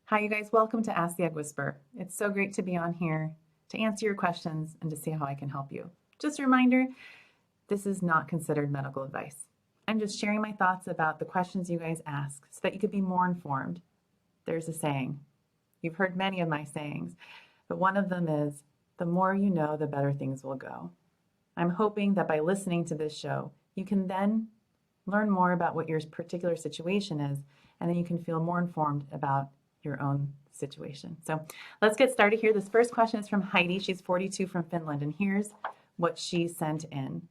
Hi, you guys. Welcome to Ask the Egg Whisperer. It's so great to be on here to answer your questions and to see how I can help you. Just a reminder, this is not considered medical advice. I'm just sharing my thoughts about the questions you guys ask so that you could be more informed. There's a saying. You've heard many of my sayings, but one of them is, the more you know, the better things will go. I'm hoping that by listening to this show, you can then learn more about what your particular situation is, and then you can feel more informed about your own situation. So let's get started here. This first question is from Heidi. She's 42 from Finland, and here's what she sent in.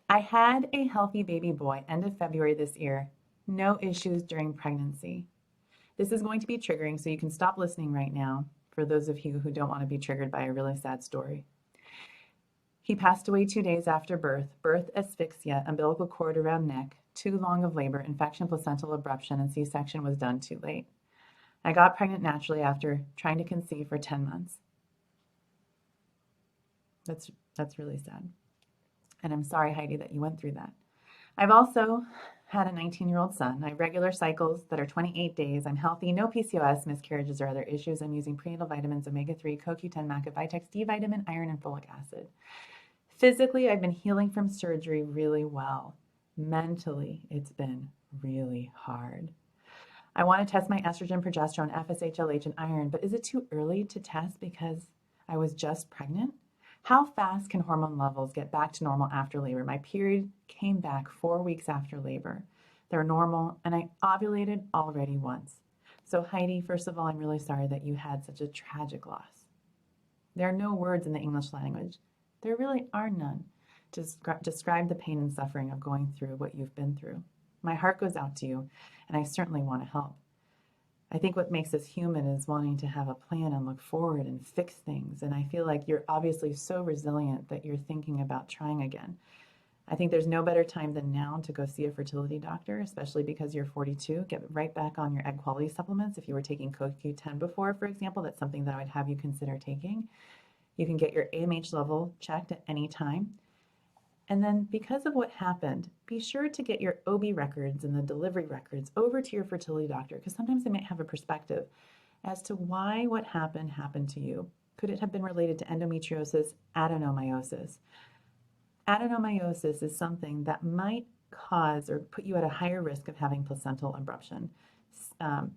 I had a healthy baby boy end of February this year. No issues during pregnancy. This is going to be triggering, so you can stop listening right now for those of you who don't want to be triggered by a really sad story. He passed away 2 days after birth, asphyxia, umbilical cord around neck, too long of labor, infection, placental abruption, and C-section was done too late. I got pregnant naturally after trying to conceive for 10 months. That's really sad. And I'm sorry, Heidi, that you went through that. I've also had a 19-year-old son. I have regular cycles that are 28 days. I'm healthy, no PCOS, miscarriages, or other issues. I'm using prenatal vitamins, omega-3, CoQ10, Maca, Vitex, D vitamin, iron, and folic acid. Physically, I've been healing from surgery really well. Mentally, it's been really hard. I want to test my estrogen, progesterone, FSH, LH, and iron, but is it too early to test because I was just pregnant? How fast can hormone levels get back to normal after labor? My period came back 4 weeks after labor. They're normal, and I ovulated already once. So Heidi, first of all, I'm really sorry that you had such a tragic loss. There are no words in the English language. There really are none to describe the pain and suffering of going through what you've been through. My heart goes out to you, and I certainly want to help. I think what makes us human is wanting to have a plan and look forward and fix things. And I feel like you're obviously so resilient that you're thinking about trying again. I think there's no better time than now to go see a fertility doctor, especially because you're 42. Get right back on your egg quality supplements. If you were taking CoQ10 before, for example, that's something that I would have you consider taking. You can get your AMH level checked at any time. And then because of what happened, be sure to get your OB records and the delivery records over to your fertility doctor, because sometimes they might have a perspective as to why what happened to you. Could it have been related to endometriosis, adenomyosis? Adenomyosis is something that might cause or put you at a higher risk of having placental abruption,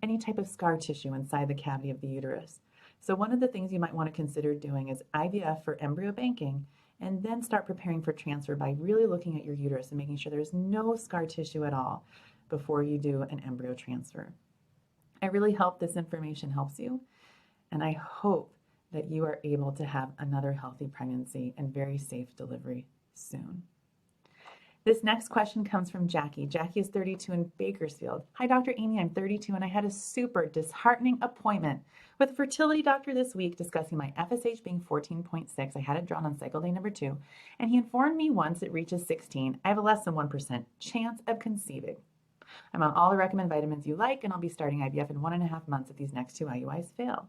any type of scar tissue inside the cavity of the uterus. So one of the things you might want to consider doing is IVF for embryo banking, and then start preparing for transfer by really looking at your uterus and making sure there's no scar tissue at all before you do an embryo transfer. I really hope this information helps you, and I hope that you are able to have another healthy pregnancy and very safe delivery soon. This next question comes from Jackie. Jackie is 32 in Bakersfield. Hi, Dr. Amy. I'm 32 and I had a super disheartening appointment with a fertility doctor this week discussing my FSH being 14.6. I had it drawn on cycle day number 2, and he informed me once it reaches 16, I have a less than 1% chance of conceiving. I'm on all the recommended vitamins you like, and I'll be starting IVF in 1.5 months if these next 2 IUIs fail.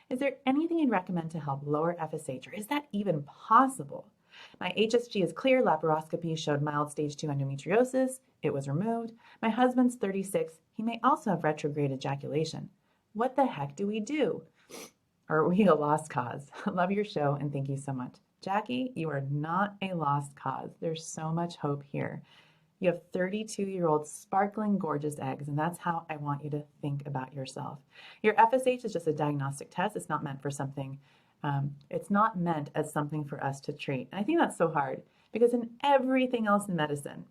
Is there anything you'd recommend to help lower FSH, or is that even possible? My HSG is clear. Laparoscopy showed mild stage 2 endometriosis. It was removed. My husband's 36. He may also have retrograde ejaculation. What the heck do we do? Are we a lost cause? Love your show and thank you so much. Jackie, you are not a lost cause. There's so much hope here. You have 32-year-old sparkling gorgeous eggs, and that's how I want you to think about yourself. Your FSH is just a diagnostic test. It's not meant for something it's not meant as something for us to treat. And I think that's so hard because in everything else in medicine,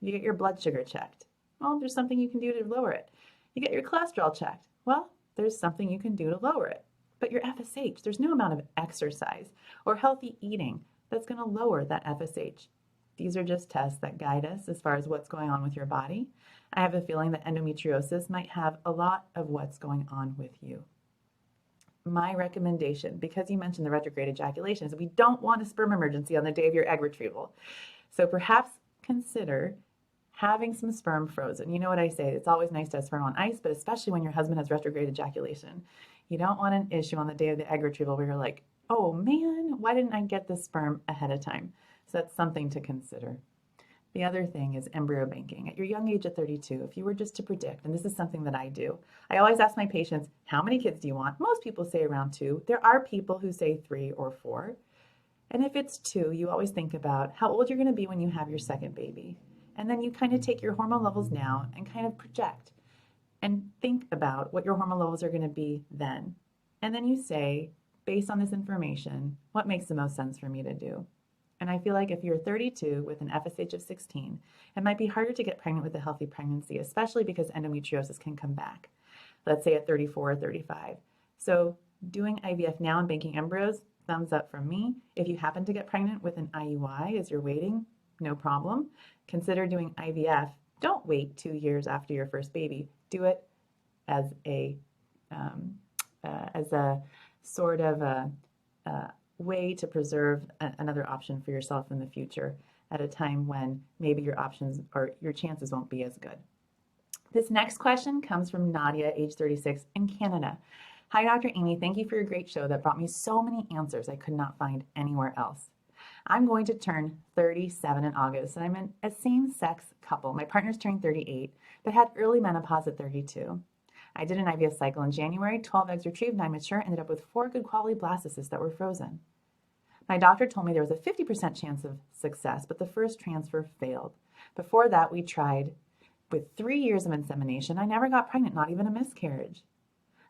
you get your blood sugar checked. Well, there's something you can do to lower it. You get your cholesterol checked. Well, there's something you can do to lower it. But your FSH, there's no amount of exercise or healthy eating that's going to lower that FSH. These are just tests that guide us as far as what's going on with your body. I have a feeling that endometriosis might have a lot of what's going on with you. My recommendation, because you mentioned the retrograde ejaculation, is we don't want a sperm emergency on the day of your egg retrieval. So perhaps consider having some sperm frozen. You know what I say, it's always nice to have sperm on ice, but especially when your husband has retrograde ejaculation. You don't want an issue on the day of the egg retrieval where you're like, oh man, why didn't I get this sperm ahead of time? So that's something to consider. The other thing is embryo banking. At your young age of 32, if you were just to predict, and this is something that I do, I always ask my patients, how many kids do you want? Most people say around 2. There are people who say 3 or 4. And if it's 2, you always think about how old you're going to be when you have your second baby. And then you kind of take your hormone levels now and kind of project and think about what your hormone levels are going to be then. And then you say, based on this information, what makes the most sense for me to do? And I feel like if you're 32 with an FSH of 16, it might be harder to get pregnant with a healthy pregnancy, especially because endometriosis can come back, let's say at 34 or 35. So doing IVF now and banking embryos, thumbs up from me. If you happen to get pregnant with an IUI as you're waiting, no problem. Consider doing IVF. Don't wait 2 years after your first baby. Do it as a sort of a way to preserve another option for yourself in the future at a time when maybe your options or your chances won't be as good. This next question comes from Nadia, age 36, in Canada. Hi, Dr. Amy. Thank you for your great show that brought me so many answers I could not find anywhere else. I'm going to turn 37 in August, and I'm in a same-sex couple. My partner's turning 38, but had early menopause at 32. I did an IVF cycle in January, 12 eggs retrieved, 9 mature, ended up with 4 good quality blastocysts that were frozen. My doctor told me there was a 50% chance of success, but the first transfer failed. Before that, we tried with 3 years of insemination. I never got pregnant, not even a miscarriage.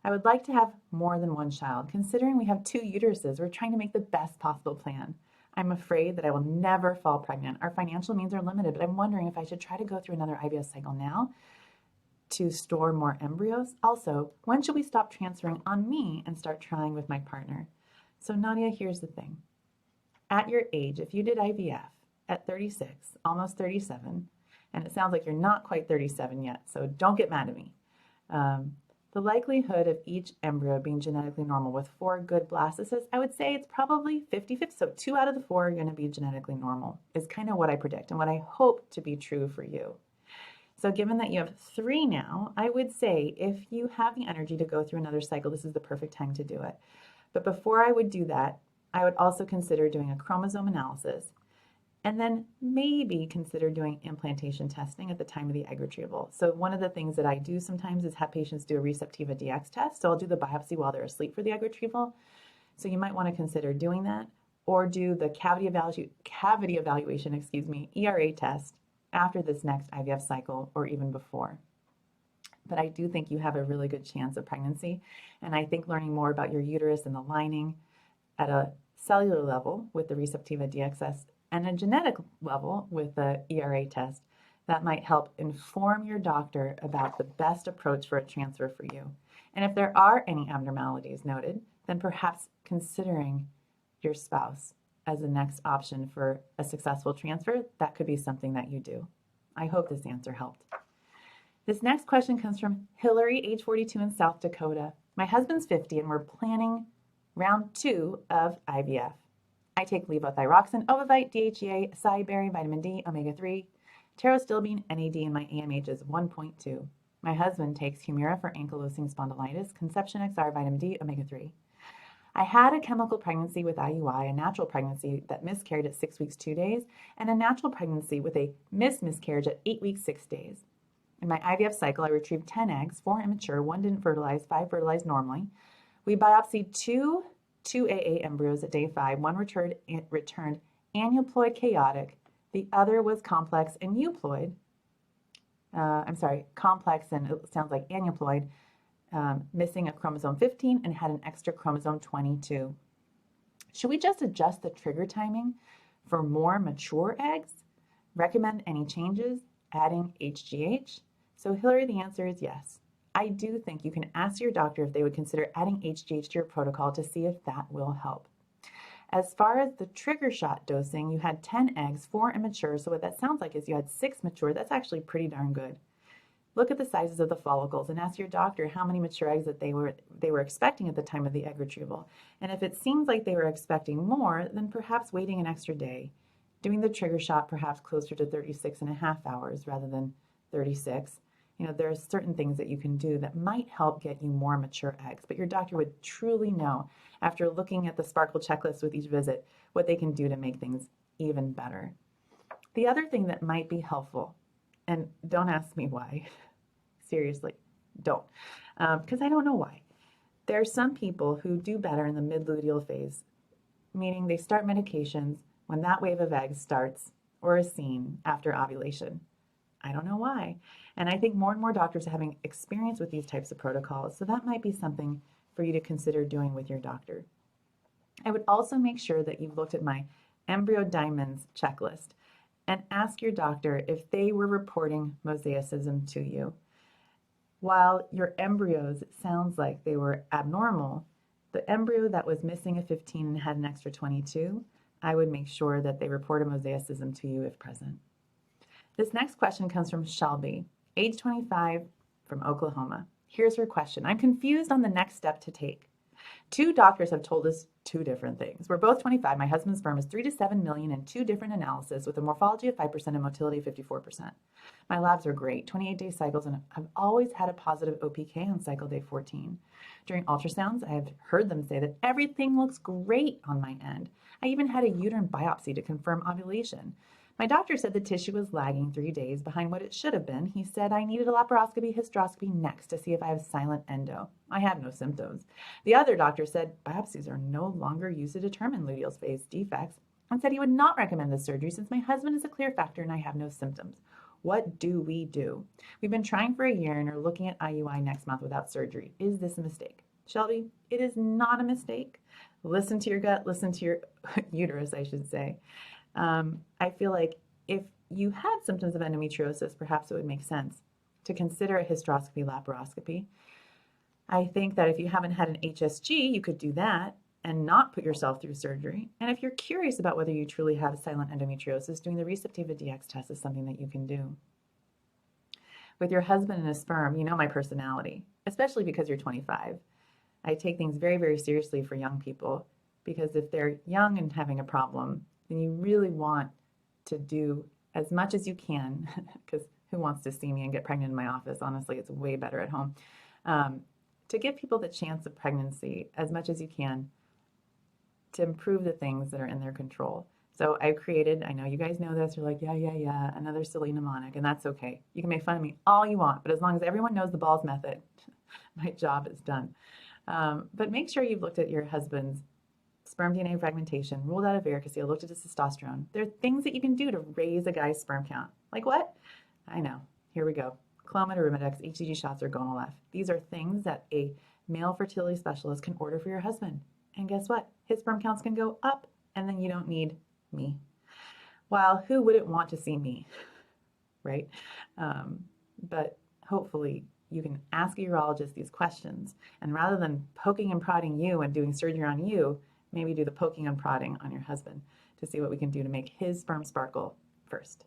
I would like to have more than one child. Considering we have 2 uteruses, we're trying to make the best possible plan. I'm afraid that I will never fall pregnant. Our financial means are limited, but I'm wondering if I should try to go through another IVF cycle now to store more embryos. Also, when should we stop transferring on me and start trying with my partner? So Nadia, here's the thing. At your age, if you did IVF at 36, almost 37, and it sounds like you're not quite 37 yet, so don't get mad at me. The likelihood of each embryo being genetically normal with 4 good blastocysts, I would say it's probably 50-50. So 2 out of the 4 are going to be genetically normal is kind of what I predict and what I hope to be true for you. So given that you have 3 now, I would say if you have the energy to go through another cycle, this is the perfect time to do it. But before I would do that, I would also consider doing a chromosome analysis and then maybe consider doing implantation testing at the time of the egg retrieval. So one of the things that I do sometimes is have patients do a Receptiva DX test. So I'll do the biopsy while they're asleep for the egg retrieval. So you might want to consider doing that or do the cavity evaluation, ERA test after this next IVF cycle or even before. But I do think you have a really good chance of pregnancy. And I think learning more about your uterus and the lining at a cellular level with the Receptiva DX test and a genetic level with the ERA test, that might help inform your doctor about the best approach for a transfer for you. And if there are any abnormalities noted, then perhaps considering your spouse as the next option for a successful transfer, that could be something that you do. I hope this answer helped. This next question comes from Hillary, age 42 in South Dakota. My husband's 50 and we're planning round 2 of IVF. I take levothyroxine, ovavite, DHEA, acai berry, vitamin D, omega-3, pterostilbene, NAD, and my AMH is 1.2. My husband takes Humira for ankylosing spondylitis, Conception XR, vitamin D, omega-3. I had a chemical pregnancy with IUI, a natural pregnancy that miscarried at 6 weeks, 2 days, and a natural pregnancy with a miscarriage at 8 weeks, 6 days. In my IVF cycle, I retrieved 10 eggs, 4 immature, 1 didn't fertilize, 5 fertilized normally. We biopsied 2 AA embryos at day 5. 1 returned aneuploid chaotic. The other was complex and euploid. Complex and it sounds like aneuploid, missing a chromosome 15 and had an extra chromosome 22. Should we just adjust the trigger timing for more mature eggs? Recommend any changes? Adding HGH? So Hillary, the answer is yes. I do think you can ask your doctor if they would consider adding HGH to your protocol to see if that will help. As far as the trigger shot dosing, you had 10 eggs, 4 immature, so what that sounds like is you had 6 mature. That's actually pretty darn good. Look at the sizes of the follicles and ask your doctor how many mature eggs that they were expecting at the time of the egg retrieval. And if it seems like they were expecting more, then perhaps waiting an extra day, doing the trigger shot perhaps closer to 36.5 hours rather than 36. There are certain things that you can do that might help get you more mature eggs, but your doctor would truly know after looking at the Sparkle checklist with each visit what they can do to make things even better. The other thing that might be helpful, and don't ask me why, seriously, don't, because I don't know why. There are some people who do better in the mid-luteal phase, meaning they start medications when that wave of eggs starts or is seen after ovulation. I don't know why. And I think more and more doctors are having experience with these types of protocols, so that might be something for you to consider doing with your doctor. I would also make sure that you've looked at my Embryo Diamonds checklist and ask your doctor if they were reporting mosaicism to you. While your embryos sounds like they were abnormal, the embryo that was missing a 15 and had an extra 22, I would make sure that they report a mosaicism to you if present. This next question comes from Shelby, age 25, from Oklahoma. Here's her question. I'm confused on the next step to take. 2 doctors have told us 2 different things. We're both 25. My husband's sperm is 3 to 7 million in 2 different analyses with a morphology of 5% and motility of 54%. My labs are great, 28-day cycles, and I've always had a positive OPK on cycle day 14. During ultrasounds, I have heard them say that everything looks great on my end. I even had a uterine biopsy to confirm ovulation. My doctor said the tissue was lagging 3 days behind what it should have been. He said I needed a laparoscopy hysteroscopy next to see if I have silent endo. I have no symptoms. The other doctor said biopsies are no longer used to determine luteal phase defects and said he would not recommend this surgery since my husband is a clear factor and I have no symptoms. What do we do? We've been trying for a year and are looking at IUI next month without surgery. Is this a mistake? Shelby, it is not a mistake. Listen to your gut, listen to your uterus, I should say. I feel like if you had symptoms of endometriosis, perhaps it would make sense to consider a hysteroscopy laparoscopy. I think that if you haven't had an HSG, you could do that and not put yourself through surgery. And if you're curious about whether you truly have silent endometriosis, doing the Receptiva DX test is something that you can do. With your husband and his sperm, you know my personality, especially because you're 25. I take things very, very seriously for young people because if they're young and having a problem, then you really want to do as much as you can, because who wants to see me and get pregnant in my office? Honestly, it's way better at home. To give people the chance of pregnancy as much as you can to improve the things that are in their control. So I've created, I know you guys know this, you're like, yeah, another silly mnemonic, and that's okay. You can make fun of me all you want, but as long as everyone knows the balls method, my job is done. But make sure you've looked at your husband's sperm DNA fragmentation, ruled out of varicocele, looked at his testosterone. There are things that you can do to raise a guy's sperm count. Like what? I know. Here we go. Clomid or Arimidex, HCG shots, or Gonal-F. These are things that a male fertility specialist can order for your husband. And guess what? His sperm counts can go up, and then you don't need me. While who wouldn't want to see me, right? But hopefully you can ask a urologist these questions, and rather than poking and prodding you and doing surgery on you, maybe do the poking and prodding on your husband to see what we can do to make his sperm sparkle first.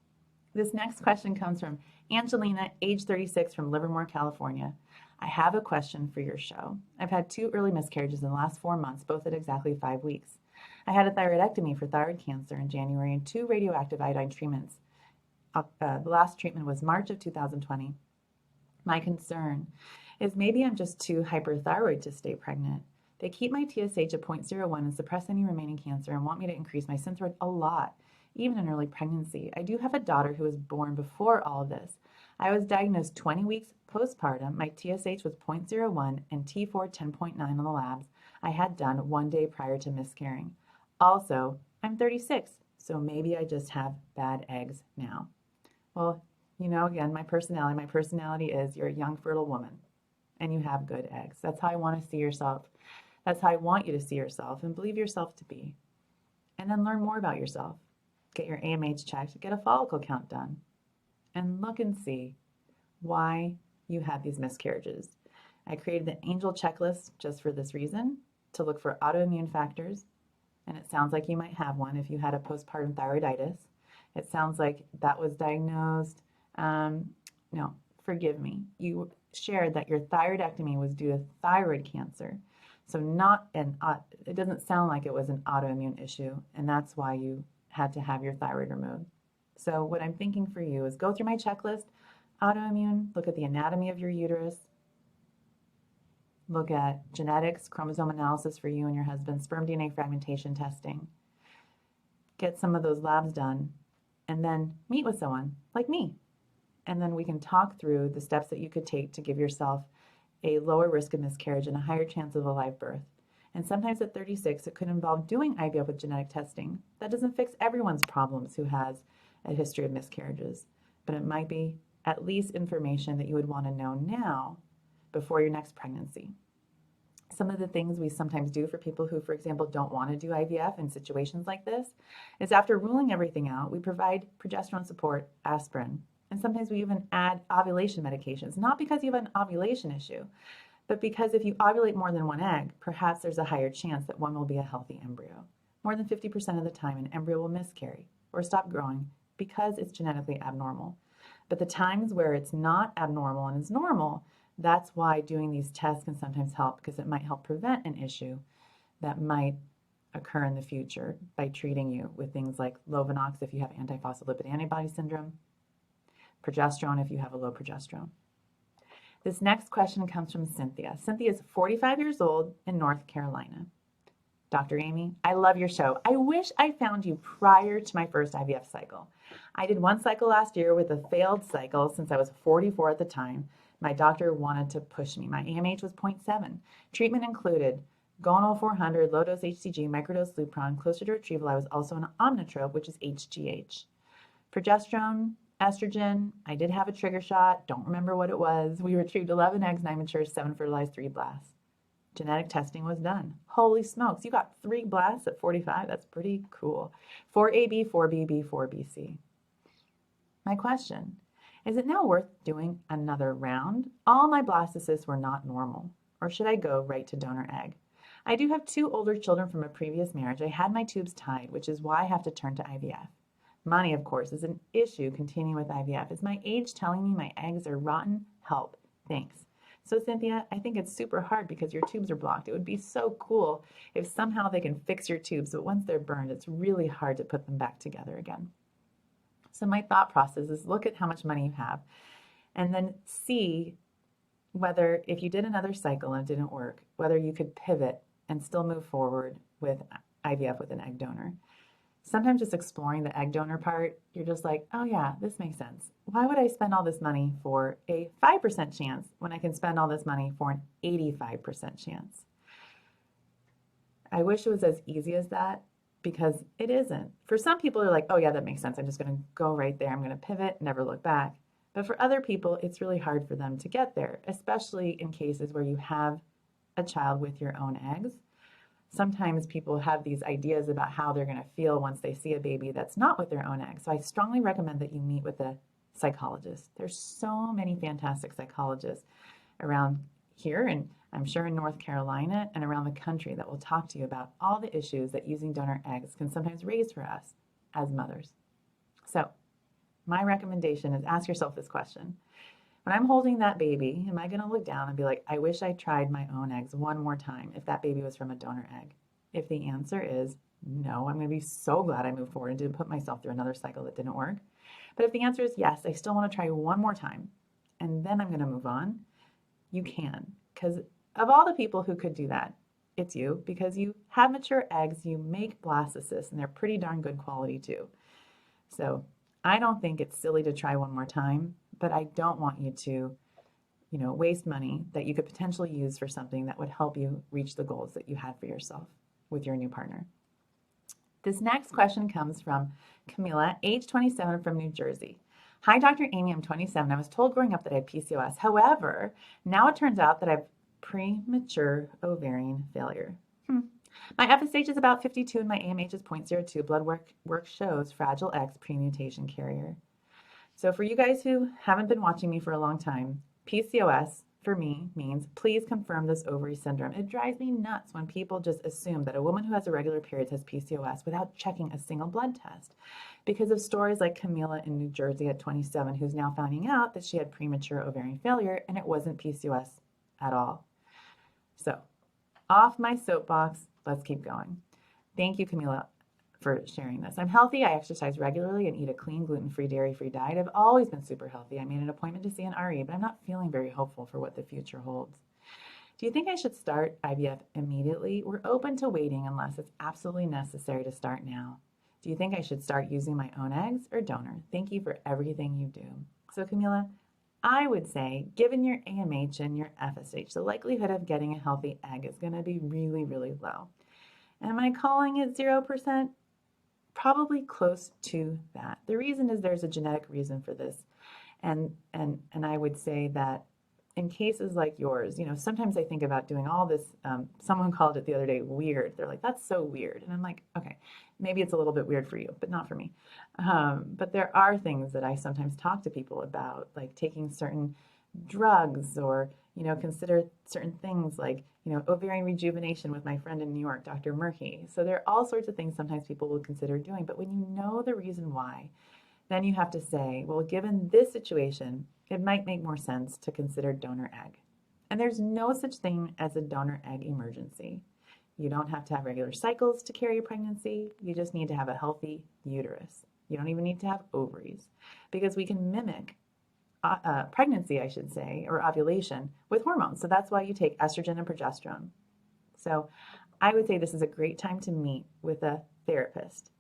This next question comes from Angelina, age 36, from Livermore, California. I have a question for your show. I've had 2 early miscarriages in the last 4 months, both at exactly 5 weeks. I had a thyroidectomy for thyroid cancer in January and 2 radioactive iodine treatments. The last treatment was March of 2020. My concern is maybe I'm just too hyperthyroid to stay pregnant. They keep my TSH at 0.01 and suppress any remaining cancer and want me to increase my Synthroid a lot, even in early pregnancy. I do have a daughter who was born before all of this. I was diagnosed 20 weeks postpartum. My TSH was 0.01 and T4 10.9 on the labs I had done 1 day prior to miscarrying. Also, I'm 36, so maybe I just have bad eggs now. Well, you know, again, my personality is you're a young, fertile woman and you have good eggs. That's how I want to see yourself. That's how I want you to see yourself and believe yourself to be. And then learn more about yourself. Get your AMH checked, get a follicle count done, and look and see why you had these miscarriages. I created the Angel checklist just for this reason, to look for autoimmune factors, and it sounds like you might have one if you had a postpartum thyroiditis. It sounds like that was diagnosed. No, forgive me. You shared that your thyroidectomy was due to thyroid cancer. So it doesn't sound like it was an autoimmune issue, and that's why you had to have your thyroid removed. So what I'm thinking for you is go through my checklist, autoimmune, look at the anatomy of your uterus, look at genetics, chromosome analysis for you and your husband, sperm DNA fragmentation testing, get some of those labs done, and then meet with someone like me. And then we can talk through the steps that you could take to give yourself a lower risk of miscarriage and a higher chance of a live birth. And sometimes at 36, it could involve doing IVF with genetic testing. That doesn't fix everyone's problems who has a history of miscarriages, but it might be at least information that you would want to know now before your next pregnancy. Some of the things we sometimes do for people who, for example, don't want to do IVF in situations like this is after ruling everything out, we provide progesterone support, aspirin, and sometimes we even add ovulation medications, not because you have an ovulation issue, but because if you ovulate more than one egg, perhaps there's a higher chance that one will be a healthy embryo. More than 50% of the time, an embryo will miscarry or stop growing because it's genetically abnormal. But the times where it's not abnormal and is normal, that's why doing these tests can sometimes help, because it might help prevent an issue that might occur in the future by treating you with things like Lovenox if you have antiphospholipid antibody syndrome, progesterone if you have a low progesterone. This next question comes from Cynthia. Cynthia is 45 years old in North Carolina. Dr. Amy, I love your show. I wish I found you prior to my first IVF cycle. I did one cycle last year with a failed cycle since I was 44 at the time. My doctor wanted to push me. My AMH was 0.7. Treatment included Gonal 400, low-dose HCG, microdose Lupron. Closer to retrieval, I was also on Omnitrope, which is HGH. Progesterone, estrogen, I did have a trigger shot. Don't remember what it was. We retrieved 11 eggs, 9 mature, 7 fertilized, 3 blasts. Genetic testing was done. Holy smokes, you got 3 blasts at 45? That's pretty cool. 4AB, 4BB, 4BC. My question, is it now worth doing another round? All my blastocysts were not normal. Or should I go right to donor egg? I do have 2 older children from a previous marriage. I had my tubes tied, which is why I have to turn to IVF. Money, of course, is an issue continuing with IVF. Is my age telling me my eggs are rotten? Help. Thanks. So Cynthia, I think it's super hard because your tubes are blocked. It would be so cool if somehow they can fix your tubes, but once they're burned, it's really hard to put them back together again. So my thought process is look at how much money you have and then see whether if you did another cycle and it didn't work, whether you could pivot and still move forward with IVF with an egg donor. Sometimes just exploring the egg donor part, you're just like, oh yeah, this makes sense. Why would I spend all this money for a 5% chance when I can spend all this money for an 85% chance? I wish it was as easy as that, because it isn't. For some people, they're like, oh yeah, that makes sense. I'm just going to go right there. I'm going to pivot, never look back. But for other people, it's really hard for them to get there, especially in cases where you have a child with your own eggs. Sometimes people have these ideas about how they're going to feel once they see a baby that's not with their own eggs. So I strongly recommend that you meet with a psychologist. There's so many fantastic psychologists around here, and I'm sure in North Carolina and around the country, that will talk to you about all the issues that using donor eggs can sometimes raise for us as mothers. So my recommendation is ask yourself this question. When I'm holding that baby, am I going to look down and be like, I wish I tried my own eggs one more time if that baby was from a donor egg? If the answer is no, I'm going to be so glad I moved forward and didn't put myself through another cycle that didn't work. But if the answer is yes, I still want to try one more time, and then I'm going to move on, you can. Because of all the people who could do that, it's you, because you have mature eggs, you make blastocysts, and they're pretty darn good quality too. So I don't think it's silly to try one more time, but I don't want you to, waste money that you could potentially use for something that would help you reach the goals that you had for yourself with your new partner. This next question comes from Camila, age 27, from New Jersey. Hi, Dr. Amy, I'm 27. I was told growing up that I had PCOS. However, now it turns out that I have premature ovarian failure. My FSH is about 52 and my AMH is 0.02. Blood work shows Fragile X premutation carrier. So for you guys who haven't been watching me for a long time, PCOS for me means please confirm this ovary syndrome. It drives me nuts when people just assume that a woman who has irregular periods has PCOS without checking a single blood test. Because of stories like Camila in New Jersey at 27, who's now finding out that she had premature ovarian failure and it wasn't PCOS at all. So off my soapbox, let's keep going. Thank you, Camila, for sharing this. I'm healthy. I exercise regularly and eat a clean, gluten-free, dairy-free diet. I've always been super healthy. I made an appointment to see an RE, but I'm not feeling very hopeful for what the future holds. Do you think I should start IVF immediately? We're open to waiting unless it's absolutely necessary to start now. Do you think I should start using my own eggs or donor? Thank you for everything you do. So Camila, I would say, given your AMH and your FSH, the likelihood of getting a healthy egg is going to be really, really low. Am I calling it 0%? Probably close to that. The reason is there's a genetic reason for this. And I would say that in cases like yours, sometimes I think about doing all this. Someone called it the other day weird. They're like, that's so weird. And I'm like, okay, maybe it's a little bit weird for you, but not for me. But there are things that I sometimes talk to people about, like taking certain drugs or, consider certain things like, ovarian rejuvenation with my friend in New York, Dr. Murphy. So there are all sorts of things sometimes people will consider doing. But when you know the reason why, then you have to say, well, given this situation, it might make more sense to consider donor egg. And there's no such thing as a donor egg emergency. You don't have to have regular cycles to carry a pregnancy. You just need to have a healthy uterus. You don't even need to have ovaries because we can mimic pregnancy, I should say, or ovulation with hormones. So that's why you take estrogen and progesterone. So I would say this is a great time to meet with a therapist.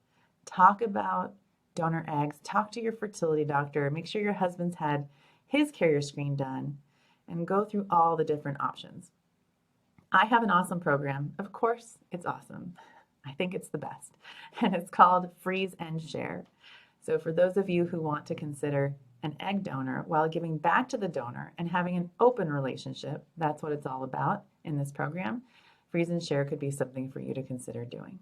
Talk about donor eggs, talk to your fertility doctor, make sure your husband's had his carrier screen done, and go through all the different options. I have an awesome program. Of course, it's awesome. I think it's the best. And it's called Freeze and Share. So for those of you who want to consider an egg donor while giving back to the donor and having an open relationship, that's what it's all about in this program. Freeze and Share could be something for you to consider doing.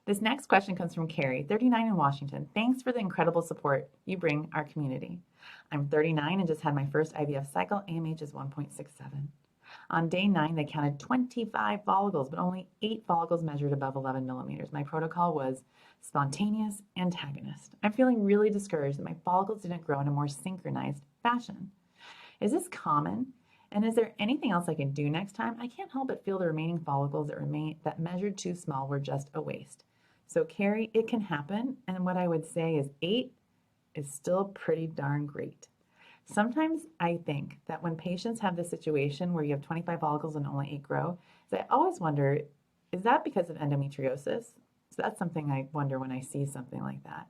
This next question comes from Carrie, 39 in Washington. Thanks for the incredible support you bring our community. I'm 39 and just had my first IVF cycle. AMH is 1.67. On day 9, they counted 25 follicles, but only 8 follicles measured above 11 millimeters. My protocol was spontaneous antagonist. I'm feeling really discouraged that my follicles didn't grow in a more synchronized fashion. Is this common? And is there anything else I can do next time? I can't help but feel the remaining follicles that measured too small were just a waste. So Carrie, it can happen. And what I would say is 8 is still pretty darn great. Sometimes I think that when patients have this situation where you have 25 follicles and only 8 grow, I always wonder, is that because of endometriosis? So that's something I wonder when I see something like that.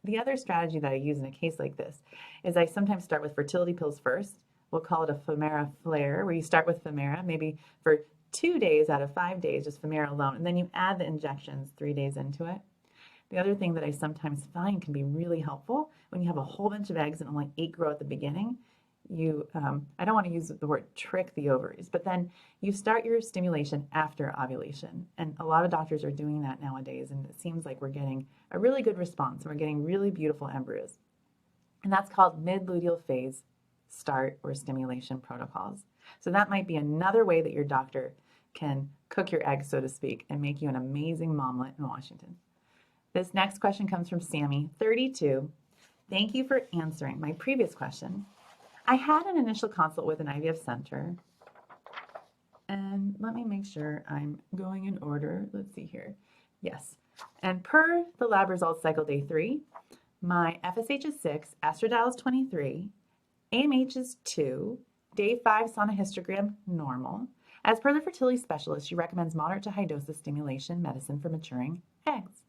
The other strategy that I use in a case like this is I sometimes start with fertility pills first. We'll call it a Femera flare, where you start with Femera, maybe for 2 days out of 5 days, just Femera alone, and then you add the injections 3 days into it. The other thing that I sometimes find can be really helpful when you have a whole bunch of eggs and only 8 grow at the beginning, I don't want to use the word trick the ovaries, but then you start your stimulation after ovulation. And a lot of doctors are doing that nowadays, and it seems like we're getting a really good response, and we're getting really beautiful embryos. And that's called mid-luteal phase start or stimulation protocols. So that might be another way that your doctor can cook your eggs, so to speak, and make you an amazing momlet in Washington. This next question comes from Sammy, 32. Thank you for answering my previous question. I had an initial consult with an IVF center, and let me make sure I'm going in order. Let's see here. Yes. And per the lab results cycle day 3, my FSH is 6, estradiol is 23, AMH is 2, day 5 sonohystogram normal. As per the fertility specialist, she recommends moderate to high doses stimulation medicine for maturing eggs.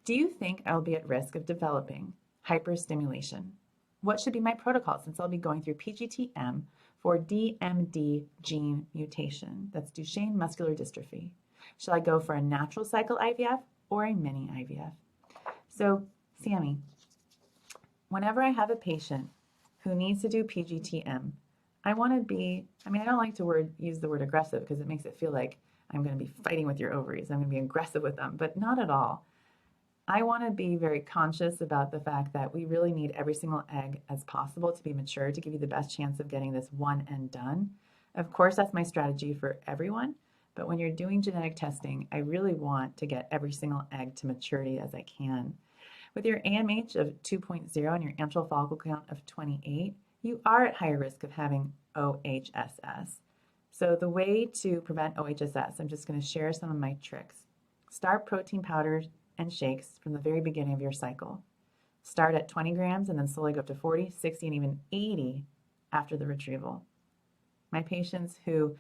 Do you think I will be at risk of developing hyperstimulation? What should be my protocol since I'll be going through PGTM for DMD gene mutation? That's Duchenne muscular dystrophy. Shall I go for a natural cycle IVF or a mini IVF? So, Sammy, whenever I have a patient who needs to do PGTM, I want to be, I don't like to use the word aggressive because it makes it feel like I'm going to be fighting with your ovaries. I'm going to be aggressive with them, but not at all. I want to be very conscious about the fact that we really need every single egg as possible to be mature to give you the best chance of getting this one and done. Of course, that's my strategy for everyone, but when you're doing genetic testing, I really want to get every single egg to maturity as I can. With your AMH of 2.0 and your antral follicle count of 28, you are at higher risk of having OHSS. So the way to prevent OHSS, I'm just going to share some of my tricks. Start protein powders and shakes from the very beginning of your cycle. Start at 20 grams and then slowly go up to 40, 60, and even 80 after the retrieval. My patients who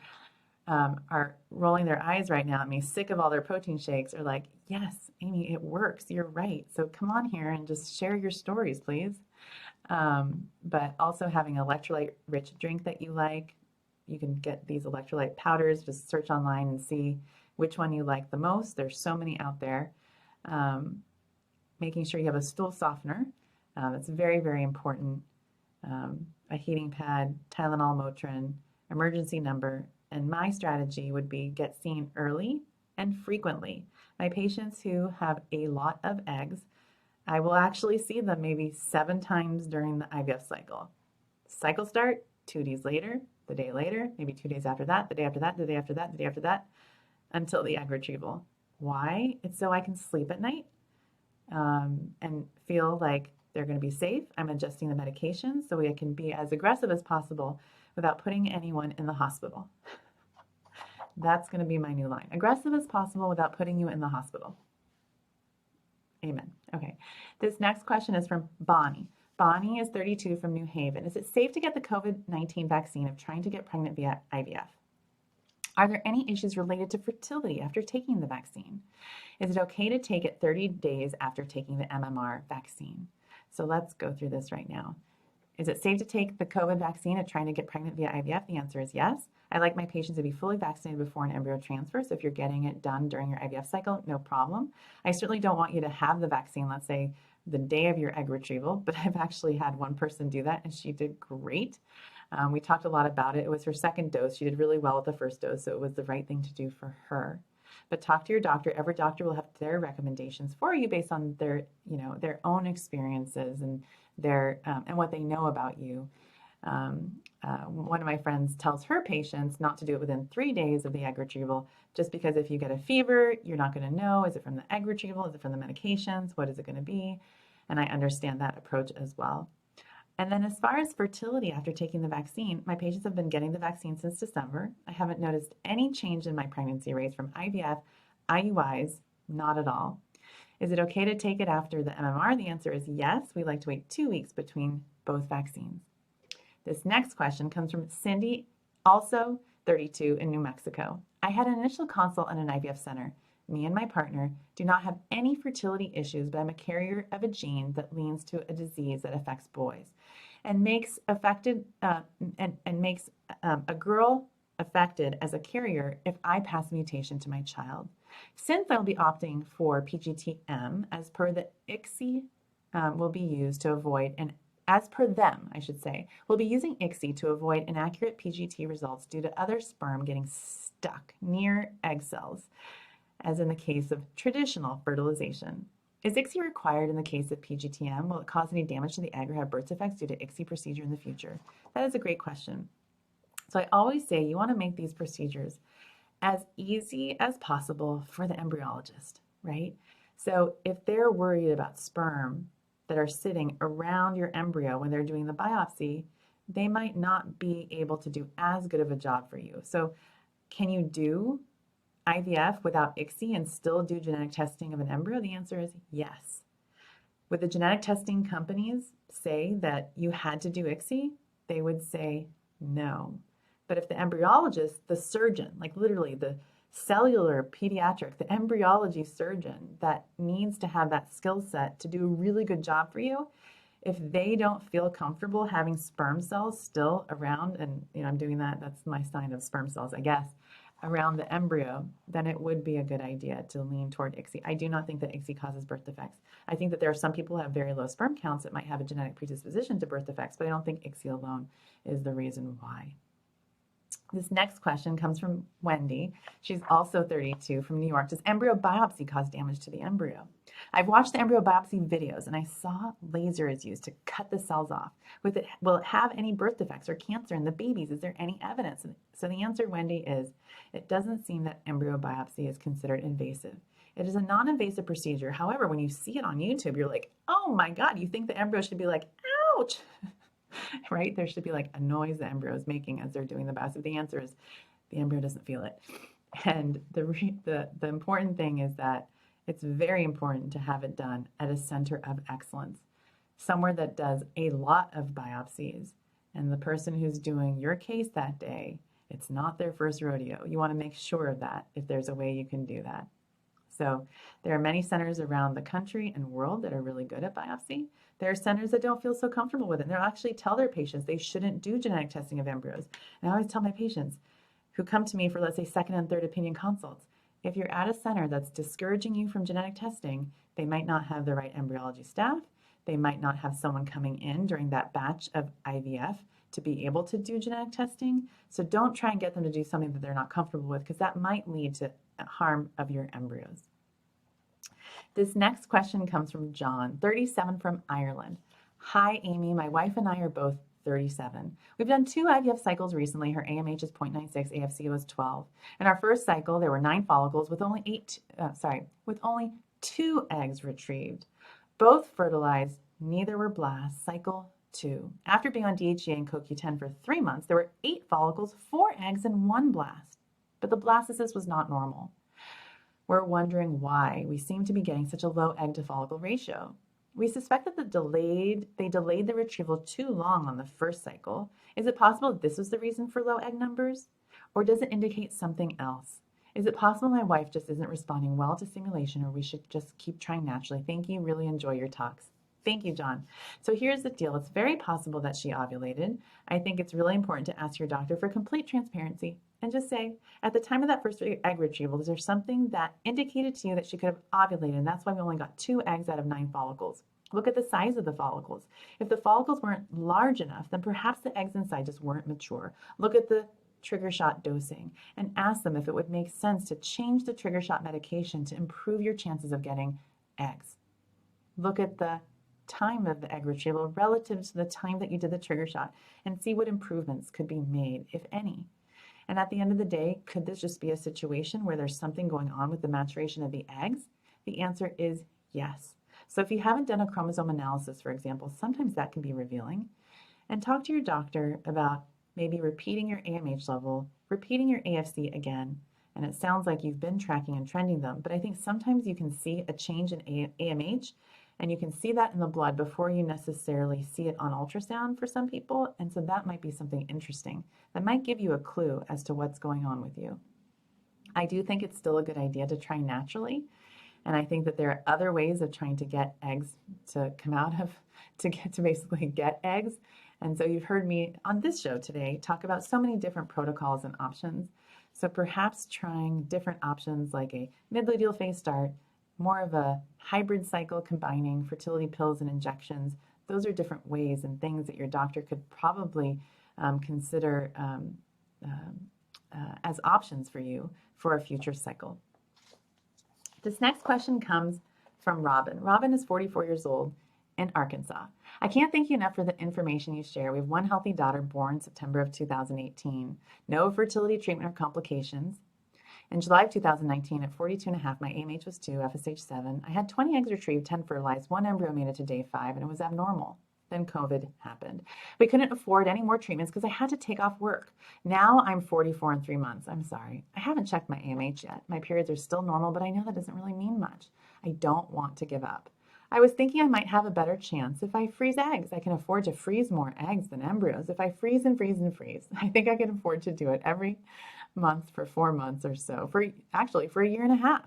are rolling their eyes right now at me, sick of all their protein shakes, are like, yes, Amy, it works. You're right. So come on here and just share your stories, please. But also having an electrolyte-rich drink that you like. You can get these electrolyte powders. Just search online and see which one you like the most. There's so many out there. Making sure you have a stool softener. It's very, very important. A heating pad, Tylenol, Motrin, emergency number. And my strategy would be get seen early and frequently. My patients who have a lot of eggs, I will actually see them maybe 7 times during the IVF cycle. Cycle start, 2 days later, the day later, maybe 2 days after that, the day after that, the day after that, the day after that, until the egg retrieval. Why? It's so I can sleep at night and feel like they're going to be safe. I'm adjusting the medication so I can be as aggressive as possible without putting anyone in the hospital. That's going to be my new line. Aggressive as possible without putting you in the hospital. Amen. Okay. This next question is from Bonnie. Bonnie is 32 from New Haven. Is it safe to get the COVID-19 vaccine if trying to get pregnant via IVF? Are there any issues related to fertility after taking the vaccine? Is it okay to take it 30 days after taking the MMR vaccine? So let's go through this right now. Is it safe to take the COVID vaccine if trying to get pregnant via IVF? The answer is yes. I like my patients to be fully vaccinated before an embryo transfer. So if you're getting it done during your IVF cycle, no problem. I certainly don't want you to have the vaccine, let's say, the day of your egg retrieval, but I've actually had one person do that and she did great. We talked a lot about it. It was her second dose. She did really well with the first dose, so it was the right thing to do for her. But talk to your doctor. Every doctor will have their recommendations for you based on their, their own experiences and their and what they know about you. One of my friends tells her patients not to do it within 3 days of the egg retrieval, just because if you get a fever, you're not going to know, is it from the egg retrieval? Is it from the medications? What is it going to be? And I understand that approach as well. And then as far as fertility after taking the vaccine, my patients have been getting the vaccine since December. I haven't noticed any change in my pregnancy rates from IVF, IUIs, not at all. Is it okay to take it after the MMR? The answer is yes. We like to wait 2 weeks between both vaccines. This next question comes from Cindy, also 32 in New Mexico. I had an initial consult in an IVF center. Me and my partner do not have any fertility issues, but I'm a carrier of a gene that leans to a disease that affects boys and makes a girl affected as a carrier if I pass a mutation to my child. Since I'll be opting for PGTM, as per the ICSI, will be used to avoid, and as per them, I should say, we'll be using ICSI to avoid inaccurate PGT results due to other sperm getting stuck near egg cells, as in the case of traditional fertilization. Is ICSI required in the case of PGTM? Will it cause any damage to the egg or have birth defects due to ICSI procedure in the future? That is a great question. So I always say you want to make these procedures as easy as possible for the embryologist, right? So if they're worried about sperm that are sitting around your embryo when they're doing the biopsy, they might not be able to do as good of a job for you. So can you do IVF without ICSI and still do genetic testing of an embryo? The answer is yes. Would the genetic testing companies say that you had to do ICSI? They would say no. But if the embryologist, the surgeon, like literally the cellular pediatric, the embryology surgeon that needs to have that skill set to do a really good job for you, if they don't feel comfortable having sperm cells still around, and I'm doing that, that's my sign of sperm cells, I guess, around the embryo, then it would be a good idea to lean toward ICSI. I do not think that ICSI causes birth defects. I think that there are some people who have very low sperm counts that might have a genetic predisposition to birth defects, but I don't think ICSI alone is the reason why. This next question comes from Wendy. She's also 32 from New York. Does embryo biopsy cause damage to the embryo? I've watched the embryo biopsy videos and I saw laser is used to cut the cells off. Will it have any birth defects or cancer in the babies? Is there any evidence? So the answer, Wendy, is it doesn't seem that embryo biopsy is considered invasive. It is a non-invasive procedure. However, when you see it on YouTube, you're like, oh my God, you think the embryo should be like, ouch. Right? There should be like a noise the embryo is making as they're doing the biopsy. The answer is the embryo doesn't feel it. And the important thing is that it's very important to have it done at a center of excellence, somewhere that does a lot of biopsies. And the person who's doing your case that day It's not their first rodeo. You want to make sure of that if there's a way you can do that. So there are many centers around the country and world that are really good at biopsy. There are centers that don't feel so comfortable with it. And they'll actually tell their patients they shouldn't do genetic testing of embryos. And I always tell my patients who come to me for, let's say, second and third opinion consults, if you're at a center that's discouraging you from genetic testing, they might not have the right embryology staff. They might not have someone coming in during that batch of IVF to be able to do genetic testing. So don't try and get them to do something that they're not comfortable with, because that might lead to harm of your embryos. This next question comes from John, 37, from Ireland. Hi, Amy. My wife and I are both 37. We've done 2 IVF cycles recently. Her AMH is 0.96, AFCO is 12. In our first cycle, there were 9 follicles with only 2 eggs retrieved. Both fertilized, neither were blasts. Cycle 2. After being on DHEA and CoQ10 for 3 months, there were 8 follicles, 4 eggs, and 1 blast. But the blastocyst was not normal. We're wondering why we seem to be getting such a low egg to follicle ratio. We suspect that they delayed the retrieval too long on the first cycle. Is it possible this was the reason for low egg numbers? Or does it indicate something else? Is it possible my wife just isn't responding well to stimulation, or we should just keep trying naturally? Thank you. Really enjoy your talks. Thank you, John. So here's the deal. It's very possible that she ovulated. I think it's really important to ask your doctor for complete transparency and just say, at the time of that first egg retrieval, is there something that indicated to you that she could have ovulated? And that's why we only got 2 eggs out of 9 follicles. Look at the size of the follicles. If the follicles weren't large enough, then perhaps the eggs inside just weren't mature. Look at the trigger shot dosing and ask them if it would make sense to change the trigger shot medication to improve your chances of getting eggs. Look at the time of the egg retrieval relative to the time that you did the trigger shot and see what improvements could be made, if any. And at the end of the day, could this just be a situation where there's something going on with the maturation of the eggs? The answer is yes. So if you haven't done a chromosome analysis, for example, sometimes that can be revealing. And talk to your doctor about maybe repeating your AMH level, repeating your AFC again. And it sounds like you've been tracking and trending them, but I think sometimes you can see a change in AMH, and you can see that in the blood before you necessarily see it on ultrasound for some people. And so that might be something interesting. That might give you a clue as to what's going on with you. I do think it's still a good idea to try naturally. And I think that there are other ways of trying to get eggs to come out of, to basically get eggs. And so you've heard me on this show today talk about so many different protocols and options. So perhaps trying different options like a mid-luteal phase start, more of a hybrid cycle combining fertility pills and injections. Those are different ways and things that your doctor could probably consider as options for you for a future cycle. This next question comes from Robin. Robin is 44 years old in Arkansas. I can't thank you enough for the information you share. We have 1 healthy daughter born September of 2018. No fertility treatment or complications. In July of 2019, at 42 and a half, my AMH was 2, FSH 7. I had 20 eggs retrieved, 10 fertilized, 1 embryo made it to day 5, and it was abnormal. Then COVID happened. We couldn't afford any more treatments because I had to take off work. Now I'm 44 and 3 months. I'm sorry. I haven't checked my AMH yet. My periods are still normal, but I know that doesn't really mean much. I don't want to give up. I was thinking I might have a better chance if I freeze eggs. I can afford to freeze more eggs than embryos. If I freeze and freeze and freeze, I think I can afford to do it every month for 4 months or so, for a year and a half.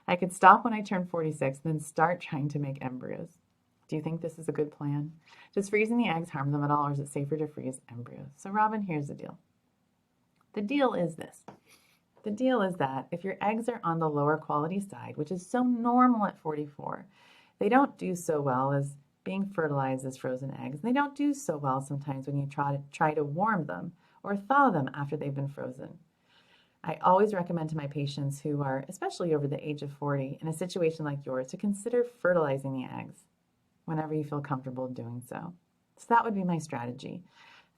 I could stop when I turn 46, then start trying to make embryos. Do you think this is a good plan? Does freezing the eggs harm them at all, or is it safer to freeze embryos? So Robin, here's the deal. The deal is this. The deal is that if your eggs are on the lower quality side, which is so normal at 44, they don't do so well as being fertilized as frozen eggs. They don't do so well sometimes when you try to warm them or thaw them after they've been frozen. I always recommend to my patients who are, especially over the age of 40, in a situation like yours, to consider fertilizing the eggs whenever you feel comfortable doing so. So that would be my strategy.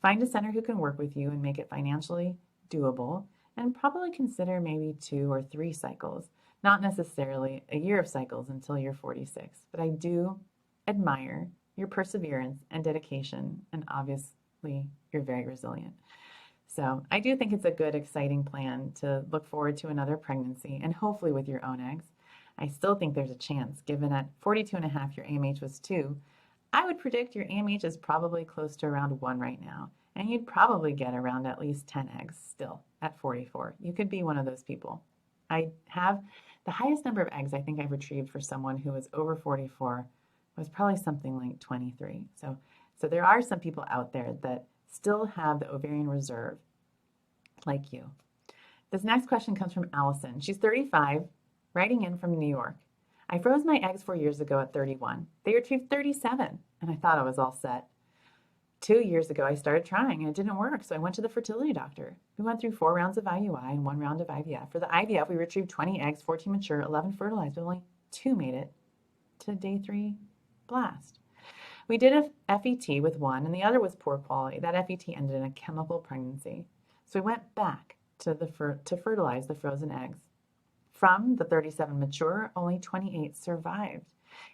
Find a center who can work with you and make it financially doable, and probably consider maybe 2 or 3 cycles, not necessarily a year of cycles until you're 46. But I do admire your perseverance and dedication, and obviously you're very resilient. So I do think it's a good, exciting plan to look forward to another pregnancy, and hopefully with your own eggs. I still think there's a chance, given at 42 and a half your AMH was 2. I would predict your AMH is probably close to around 1 right now. and you'd probably get around at least 10 eggs still at 44. You could be one of those people. I have the highest number of eggs I think I've retrieved for someone who was over 44 was probably something like 23. So there are some people out there that still have the ovarian reserve like you. This next question comes from Allison. She's 35, writing in from New York. I froze my eggs 4 years ago at 31. They retrieved 37, and I thought I was all set. 2 years ago, I started trying, and it didn't work, so I went to the fertility doctor. We went through 4 rounds of IUI and 1 round of IVF. For the IVF, we retrieved 20 eggs, 14 mature, 11 fertilized, but only 2 made it to day 3 blast. We did a FET with one, and the other was poor quality. That FET ended in a chemical pregnancy. So we went back to fertilize the frozen eggs. From the 37 mature, only 28 survived.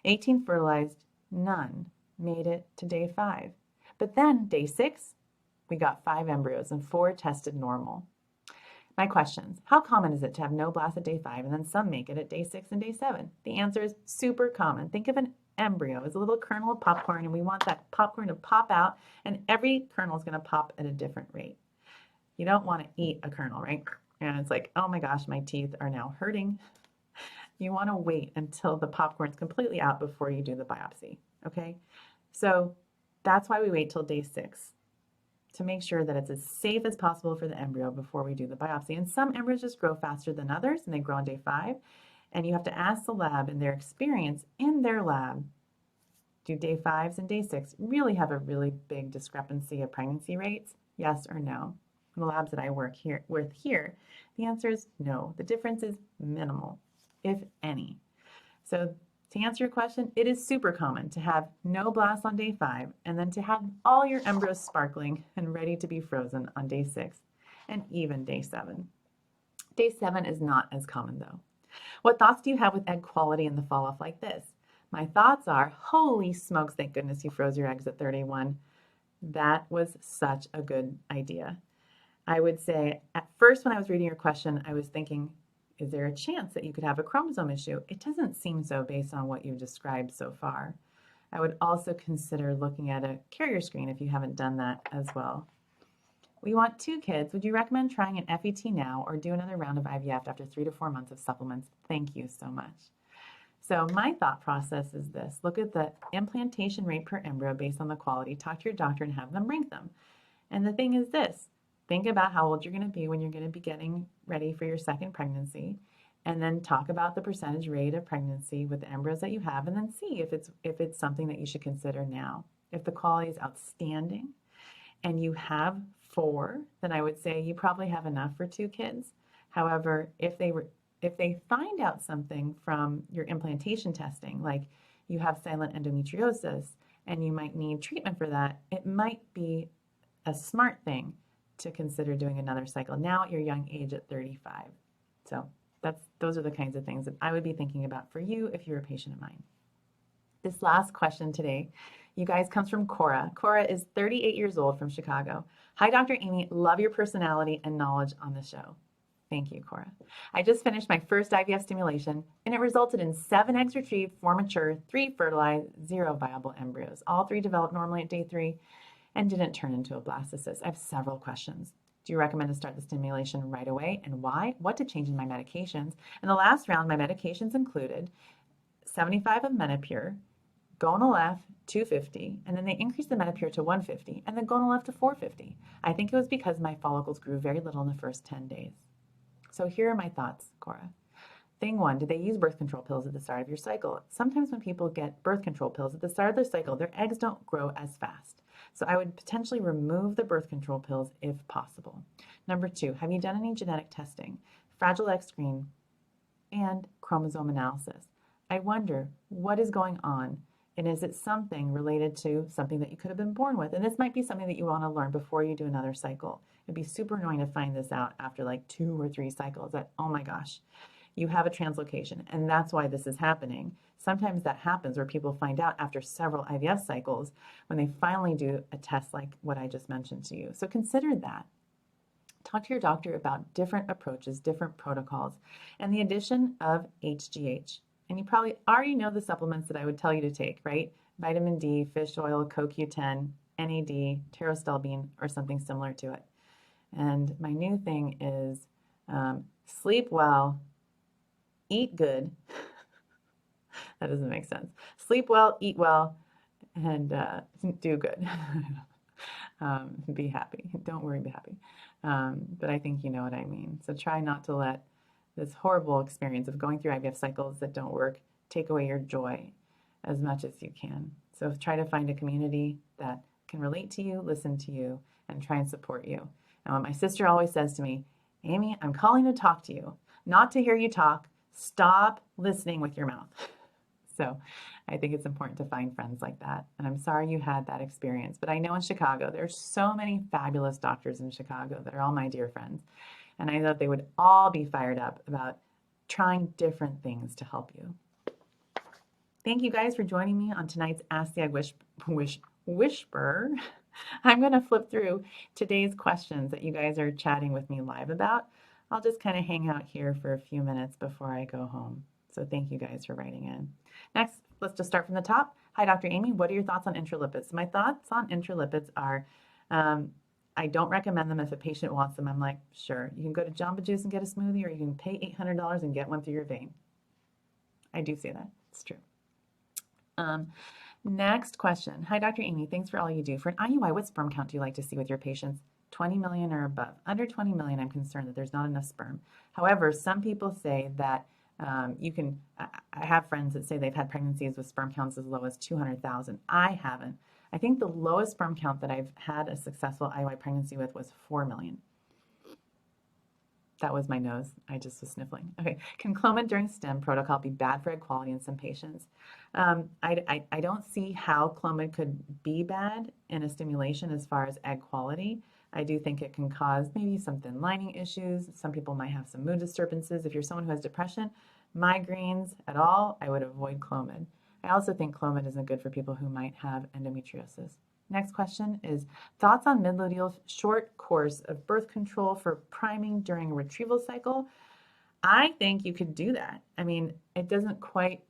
18 fertilized, none made it to day 5. But then, day 6, we got 5 embryos and 4 tested normal. My questions: how common is it to have no blast at day 5 and then some make it at day 6 and day 7? The answer is super common. Think of an embryo as a little kernel of popcorn, and we want that popcorn to pop out, and every kernel is going to pop at a different rate. You don't want to eat a kernel, right? And it's like, oh my gosh, my teeth are now hurting. You want to wait until the popcorn's completely out before you do the biopsy, okay? So that's why we wait till day 6 to make sure that it's as safe as possible for the embryo before we do the biopsy. And some embryos just grow faster than others, and they grow on day 5. And you have to ask the lab in their experience in their lab, do day 5s and day 6 really have a really big discrepancy of pregnancy rates? Yes or no? In the labs that I work with here, the answer is no. The difference is minimal, if any. So to answer your question, it is super common to have no blast on day 5 and then to have all your embryos sparkling and ready to be frozen on day 6 and even day 7. Day 7 is not as common though. What thoughts do you have with egg quality in the fall off like this? My thoughts are, holy smokes, thank goodness you froze your eggs at 31. That was such a good idea. I would say at first when I was reading your question, I was thinking, is there a chance that you could have a chromosome issue? It doesn't seem so based on what you've described so far. I would also consider looking at a carrier screen if you haven't done that as well. We want 2 kids. Would you recommend trying an FET now or do another round of IVF after 3 to 4 months of supplements? Thank you so much. So my thought process is this. Look at the implantation rate per embryo based on the quality. Talk to your doctor and have them rank them. And the thing is this. Think about how old you're going to be when you're going to be getting ready for your second pregnancy, and then talk about the percentage rate of pregnancy with the embryos that you have, and then see if it's something that you should consider now. If the quality is outstanding and you have 4, then I would say you probably have enough for 2 kids. However, if they find out something from your implantation testing, like you have silent endometriosis and you might need treatment for that, it might be a smart thing to consider doing another cycle now at your young age at 35. So those are the kinds of things that I would be thinking about for you if you're a patient of mine. This last question today, you guys, comes from Cora. Cora is 38 years old from Chicago. Hi, Dr. Amy. Love your personality and knowledge on the show. Thank you, Cora. I just finished my first IVF stimulation, and it resulted in 7 eggs retrieved, 4 mature, 3 fertilized, 0 viable embryos. All 3 developed normally at day 3 and didn't turn into a blastocyst. I have several questions. Do you recommend to start the stimulation right away, and why? What to change in my medications? In the last round, my medications included 75 of Menopur, Gonal-F 250, and then they increased the Menopur to 150, and then Gonal-F to 450. I think it was because my follicles grew very little in the first 10 days. So here are my thoughts, Cora. Thing 1, do they use birth control pills at the start of your cycle? Sometimes when people get birth control pills at the start of their cycle, their eggs don't grow as fast. So I would potentially remove the birth control pills if possible. Number 2, have you done any genetic testing, Fragile X screen, and chromosome analysis? I wonder what is going on, and is it something related to something that you could have been born with? And this might be something that you want to learn before you do another cycle. It'd be super annoying to find this out after like 2 or 3 cycles that, oh my gosh, you have a translocation, and that's why this is happening. Sometimes that happens where people find out after several IVF cycles when they finally do a test like what I just mentioned to you. So consider that. Talk to your doctor about different approaches, different protocols, and the addition of HGH. And you probably already know the supplements that I would tell you to take, right? Vitamin D, fish oil, CoQ10, NAD, pterostilbene, or something similar to it. And my new thing is sleep well, eat good. That doesn't make sense. Sleep well, eat well, and do good. Be happy. Don't worry, be happy. But I think you know what I mean. So try not to let this horrible experience of going through IVF cycles that don't work take away your joy as much as you can. So try to find a community that can relate to you, listen to you, and try and support you. And what my sister always says to me, Amy, I'm calling to talk to you, not to hear you talk. Stop listening with your mouth. So I think it's important to find friends like that. And I'm sorry you had that experience. But I know in Chicago, there's so many fabulous doctors in Chicago that are all my dear friends. And I know they would all be fired up about trying different things to help you. Thank you guys for joining me on tonight's Ask the Egg Whisperer. I'm going to flip through today's questions that you guys are chatting with me live about. I'll just kind of hang out here for a few minutes before I go home. So thank you guys for writing in. Next, let's just start from the top. Hi, Dr. Amy. What are your thoughts on Intralipids? My thoughts on Intralipids are I don't recommend them if a patient wants them. I'm like, sure, you can go to Jamba Juice and get a smoothie, or you can pay $800 and get one through your vein. I do say that. It's true. Next question. Hi, Dr. Amy. Thanks for all you do. For an IUI, what sperm count do you like to see with your patients? 20 million or above. Under 20 million, I'm concerned that there's not enough sperm. However, some people say that you can, I have friends that say they've had pregnancies with sperm counts as low as 200,000. I haven't. I think the lowest sperm count that I've had a successful IUI pregnancy with was 4 million. That was my nose. I just was sniffling. Okay. Can Clomid during STEM protocol be bad for egg quality in some patients? I don't see how Clomid could be bad in a stimulation as far as egg quality. I do think it can cause maybe some thin lining issues. Some people might have some mood disturbances. If you're someone who has depression, migraines at all, I would avoid Clomid. I also think Clomid isn't good for people who might have endometriosis. Next question is thoughts on mid-luteal short course of birth control for priming during a retrieval cycle. I think you could do that. I mean, it doesn't quite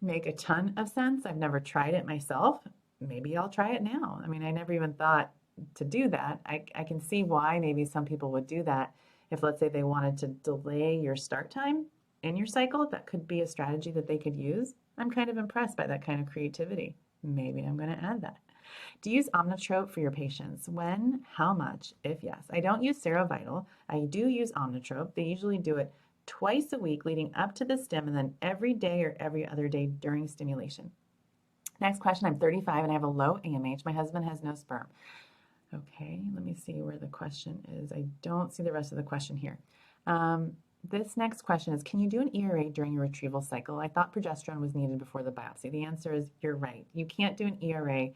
make a ton of sense. I've never tried it myself. Maybe I'll try it now. I mean, I never even thought to do that. I can see why maybe some people would do that. If let's say they wanted to delay your start time in your cycle, that could be a strategy that they could use. I'm kind of impressed by that kind of creativity. Maybe I'm going to add that. Do you use Omnitrope for your patients? When? How much? If yes. I don't use Serovital. I do use Omnitrope. They usually do it twice a week leading up to the stim and then every day or every other day during stimulation. Next question. I'm 35 and I have a low AMH. My husband has no sperm. Okay, let me see where the question is. I don't see the rest of the question here. This next question is, can you do an ERA during your retrieval cycle? I thought progesterone was needed before the biopsy. The answer is you're right. You can't do an ERA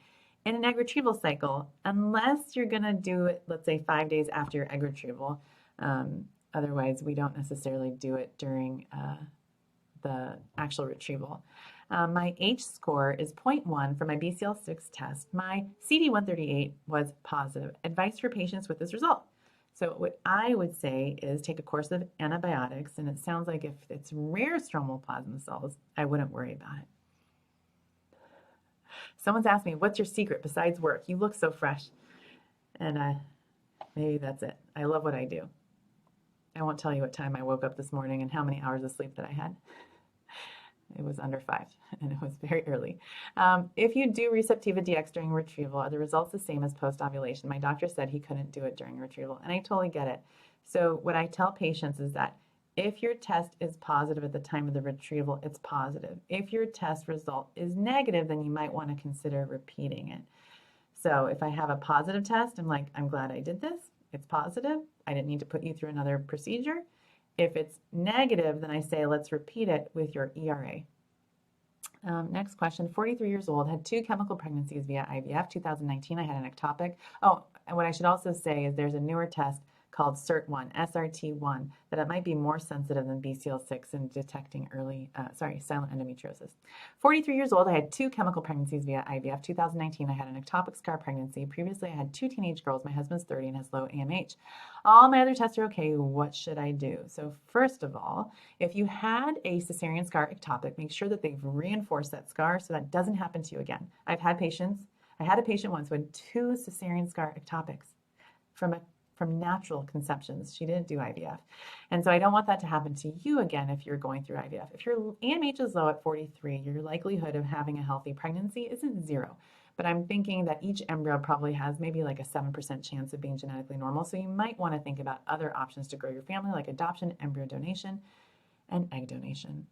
in an egg retrieval cycle unless you're going to do it, let's say, 5 days after your egg retrieval. Otherwise, we don't necessarily do it during the actual retrieval. My H score is 0.1 for my BCL6 test. My CD138 was positive. Advice for patients with this result. So what I would say is take a course of antibiotics, and it sounds like if it's rare stromal plasma cells, I wouldn't worry about it. Someone's asked me, what's your secret besides work? You look so fresh. And maybe that's it. I love what I do. I won't tell you what time I woke up this morning and how many hours of sleep that I had. It was under 5, and it was very early. If you do Receptiva DX during retrieval, are the results the same as post-ovulation? My doctor said he couldn't do it during retrieval, and I totally get it. So what I tell patients is that if your test is positive at the time of the retrieval, it's positive. If your test result is negative, then you might want to consider repeating it. So if I have a positive test, I'm like, I'm glad I did this. It's positive. I didn't need to put you through another procedure. If it's negative, then I say, let's repeat it with your ERA. Next question, 43 years old, had 2 chemical pregnancies via IVF. 2019, I had an ectopic. Oh, and what I should also say is there's a newer test called SIRT1, SRT1, that it might be more sensitive than BCL6 in detecting early, silent endometriosis. 43 years old, I had 2 chemical pregnancies via IVF. 2019, I had an ectopic scar pregnancy. Previously, I had 2 teenage girls. My husband's 30 and has low AMH. All my other tests are okay. What should I do? So first of all, if you had a cesarean scar ectopic, make sure that they've reinforced that scar so that doesn't happen to you again. I've had patients I had a patient once who had 2 cesarean scar ectopics from natural conceptions. She didn't do IVF. And so I don't want that to happen to you again if you're going through IVF. If your AMH is low at 43, your likelihood of having a healthy pregnancy isn't 0. But I'm thinking that each embryo probably has maybe like a 7% chance of being genetically normal. So you might want to think about other options to grow your family, like adoption, embryo donation, and egg donation.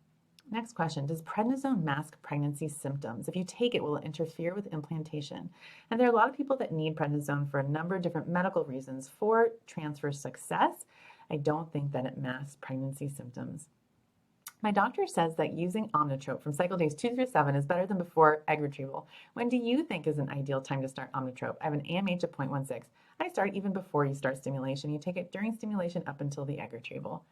Next question, does prednisone mask pregnancy symptoms? If you take it, will it interfere with implantation? And there are a lot of people that need prednisone for a number of different medical reasons. For transfer success, I don't think that it masks pregnancy symptoms. My doctor says that using Omnitrope from cycle days 2 through 7 is better than before egg retrieval. When do you think is an ideal time to start Omnitrope? I have an AMH of 0.16. I start even before you start stimulation. You take it during stimulation up until the egg retrieval.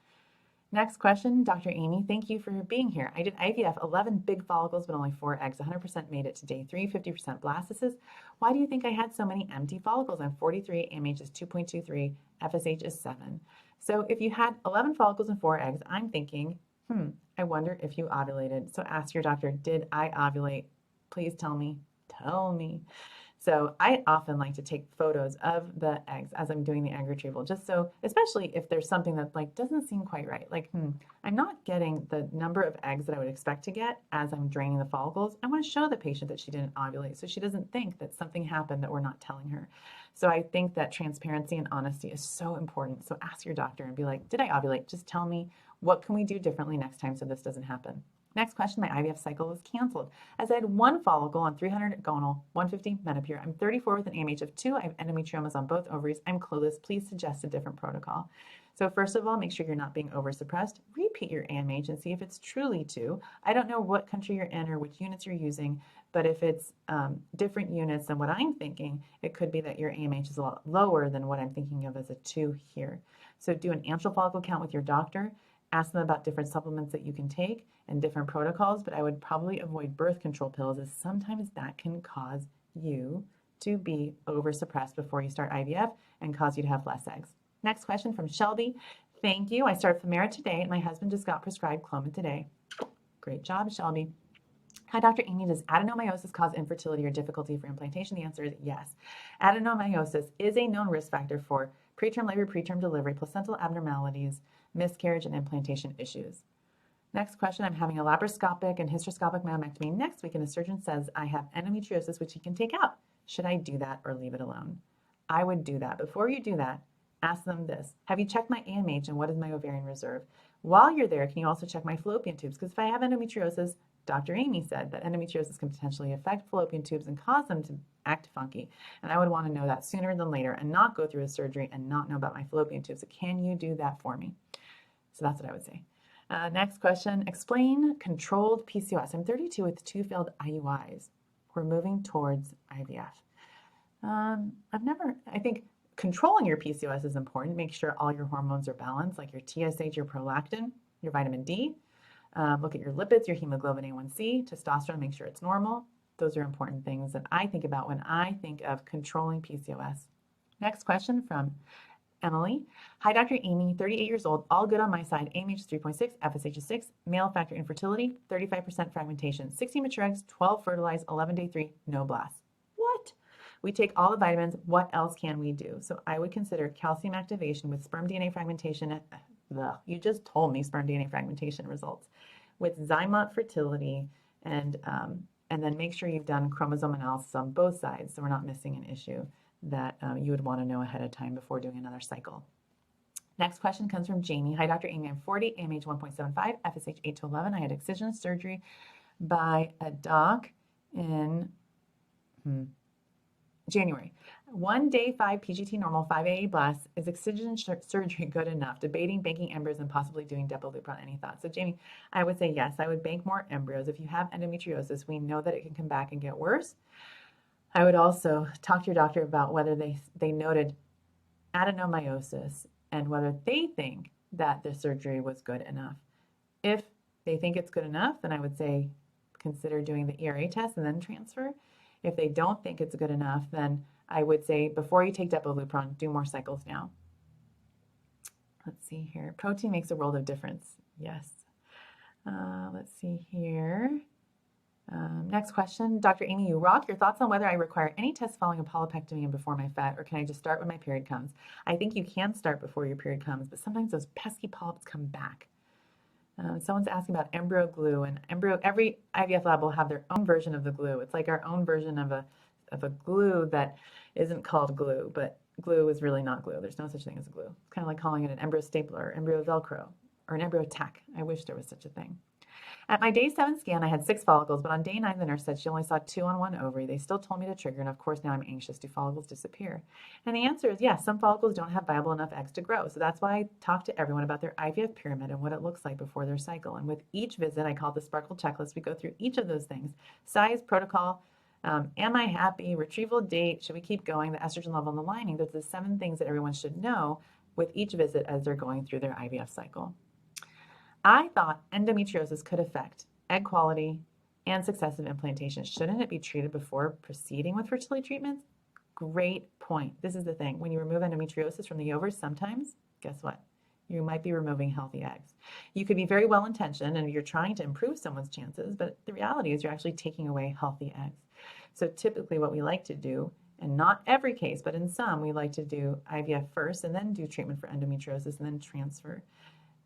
Next question, Dr. Amy, thank you for being here. I did IVF, 11 big follicles, but only 4 eggs. 100% made it to day 3, 50% blastocysts. Why do you think I had so many empty follicles? I'm 43, AMH is 2.23, FSH is 7. So if you had 11 follicles and 4 eggs, I'm thinking, I wonder if you ovulated. So ask your doctor, did I ovulate? Please tell me. Tell me. So I often like to take photos of the eggs as I'm doing the egg retrieval, just so, especially if there's something that like doesn't seem quite right. Like, I'm not getting the number of eggs that I would expect to get as I'm draining the follicles. I want to show the patient that she didn't ovulate so she doesn't think that something happened that we're not telling her. So I think that transparency and honesty is so important. So ask your doctor and be like, did I ovulate? Just tell me, what can we do differently next time so this doesn't happen? Next question, my IVF cycle was canceled as I had 1 follicle on 300 gonal, 150 menopure. I'm 34 with an AMH of 2. I have endometriomas on both ovaries. I'm clueless. Please suggest a different protocol. So first of all, make sure you're not being oversuppressed. Repeat your AMH and see if it's truly 2. I don't know what country you're in or which units you're using, but if it's different units than what I'm thinking, it could be that your AMH is a lot lower than what I'm thinking of as a 2 here. So do an antral follicle count with your doctor. Ask them about different supplements that you can take and different protocols, but I would probably avoid birth control pills, as sometimes that can cause you to be oversuppressed before you start IVF and cause you to have less eggs. Next question from Shelby. Thank you. I started Femera today and my husband just got prescribed Clomid today. Great job, Shelby. Hi, Dr. Amy, does adenomyosis cause infertility or difficulty for implantation? The answer is yes. Adenomyosis is a known risk factor for preterm labor, preterm delivery, placental abnormalities, miscarriage, and implantation issues. Next question, I'm having a laparoscopic and hysteroscopic myomectomy next week, and a surgeon says I have endometriosis, which he can take out. Should I do that or leave it alone? I would do that. Before you do that, ask them this. Have you checked my AMH and what is my ovarian reserve? While you're there, can you also check my fallopian tubes? Because if I have endometriosis, Dr. Amy said that endometriosis can potentially affect fallopian tubes and cause them to act funky. And I would want to know that sooner than later and not go through a surgery and not know about my fallopian tubes. So can you do that for me? So that's what I would say. Next question, explain controlled PCOS. I'm 32 with 2 failed IUIs. We're moving towards IVF. I think controlling your PCOS is important. Make sure all your hormones are balanced, like your TSH, your prolactin, your vitamin D. Look at your lipids, your hemoglobin A1C, testosterone, make sure it's normal. Those are important things that I think about when I think of controlling PCOS. Next question from Emily. Hi, Dr. Amy, 38 years old, all good on my side. AMH is 3.6, FSH is 6, male factor infertility, 35% fragmentation, 16 mature eggs, 12 fertilized, 11 day 3, no blasts. What? We take all the vitamins. What else can we do? So I would consider calcium activation with sperm DNA fragmentation. You just told me sperm DNA fragmentation results. With Zymot fertility, and then make sure you've done chromosome analysis on both sides so we're not missing an issue that you would want to know ahead of time before doing another cycle. Next question comes from Jamie. Hi, Dr. Amy. I'm 40, AMH 1.75, FSH 8 to 11. I had excision surgery by a doc in January. 1 day 5 PGT normal, 5 AE blasts. Is excision surgery good enough? Debating banking embryos and possibly doing Lupron. Any thoughts? So Jamie, I would say yes. I would bank more embryos. If you have endometriosis, we know that it can come back and get worse. I would also talk to your doctor about whether they noted adenomyosis and whether they think that the surgery was good enough. If they think it's good enough, then I would say consider doing the ERA test and then transfer. If they don't think it's good enough, then I would say before you take Lupron, do more cycles now. Let's see here. Protein makes a world of difference. Yes. Let's see here. Next question, Dr. Amy, you rock. Your thoughts on whether I require any tests following a polypectomy and before my FET, or can I just start when my period comes? I think you can start before your period comes, but sometimes those pesky polyps come back. Someone's asking about embryo glue, and every IVF lab will have their own version of the glue. It's like our own version of a glue that isn't called glue, but glue is really not glue. There's no such thing as a glue. It's kind of like calling it an embryo stapler, or embryo Velcro, or an embryo tack. I wish there was such a thing. At my day 7 scan, I had 6 follicles, but on day 9, the nurse said she only saw 2 on one ovary. They still told me to trigger, and of course now I'm anxious. Do follicles disappear? And the answer is yes, some follicles don't have viable enough eggs to grow. So that's why I talk to everyone about their IVF pyramid and what it looks like before their cycle. And with each visit, I call it the Sparkle Checklist. We go through each of those things: size, protocol, am I happy, retrieval date, should we keep going, the estrogen level in the lining. Those are the 7 things that everyone should know with each visit as they're going through their IVF cycle. I thought endometriosis could affect egg quality and successive implantation. Shouldn't it be treated before proceeding with fertility treatments? Great point. This is the thing. When you remove endometriosis from the ovaries, sometimes, guess what? You might be removing healthy eggs. You could be very well intentioned and you're trying to improve someone's chances, but the reality is you're actually taking away healthy eggs. So typically what we like to do, and not every case, but in some, we like to do IVF first and then do treatment for endometriosis and then transfer.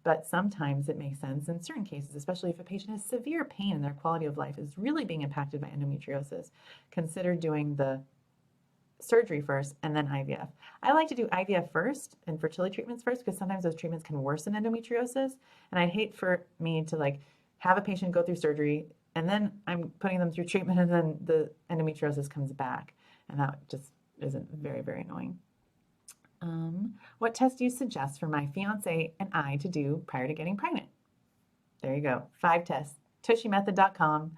But sometimes it makes sense in certain cases, especially if a patient has severe pain and their quality of life is really being impacted by endometriosis. Consider doing the surgery first and then IVF. I like to do IVF first and fertility treatments first because sometimes those treatments can worsen endometriosis. And I'd hate for me to have a patient go through surgery and then I'm putting them through treatment and then the endometriosis comes back. And that just isn't very, very annoying. What test do you suggest for my fiance and I to do prior to getting pregnant? There you go. 5 tests. TushyMethod.com.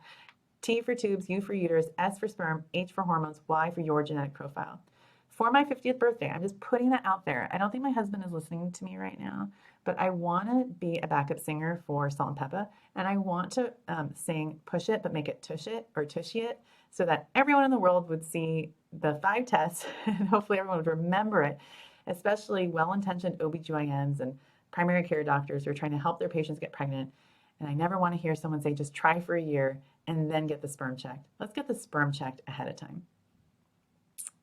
T for tubes, U for uterus, S for sperm, H for hormones, Y for your genetic profile. For my 50th birthday, I'm just putting that out there. I don't think my husband is listening to me right now, but I want to be a backup singer for Salt and Peppa, and I want to sing Push It, but make it Tush It or Tushy It, so that everyone in the world would see the 5 tests, and hopefully everyone would remember it, especially well-intentioned OBGYNs and primary care doctors who are trying to help their patients get pregnant. And I never want to hear someone say, just try for a year and then get the sperm checked. Let's get the sperm checked ahead of time.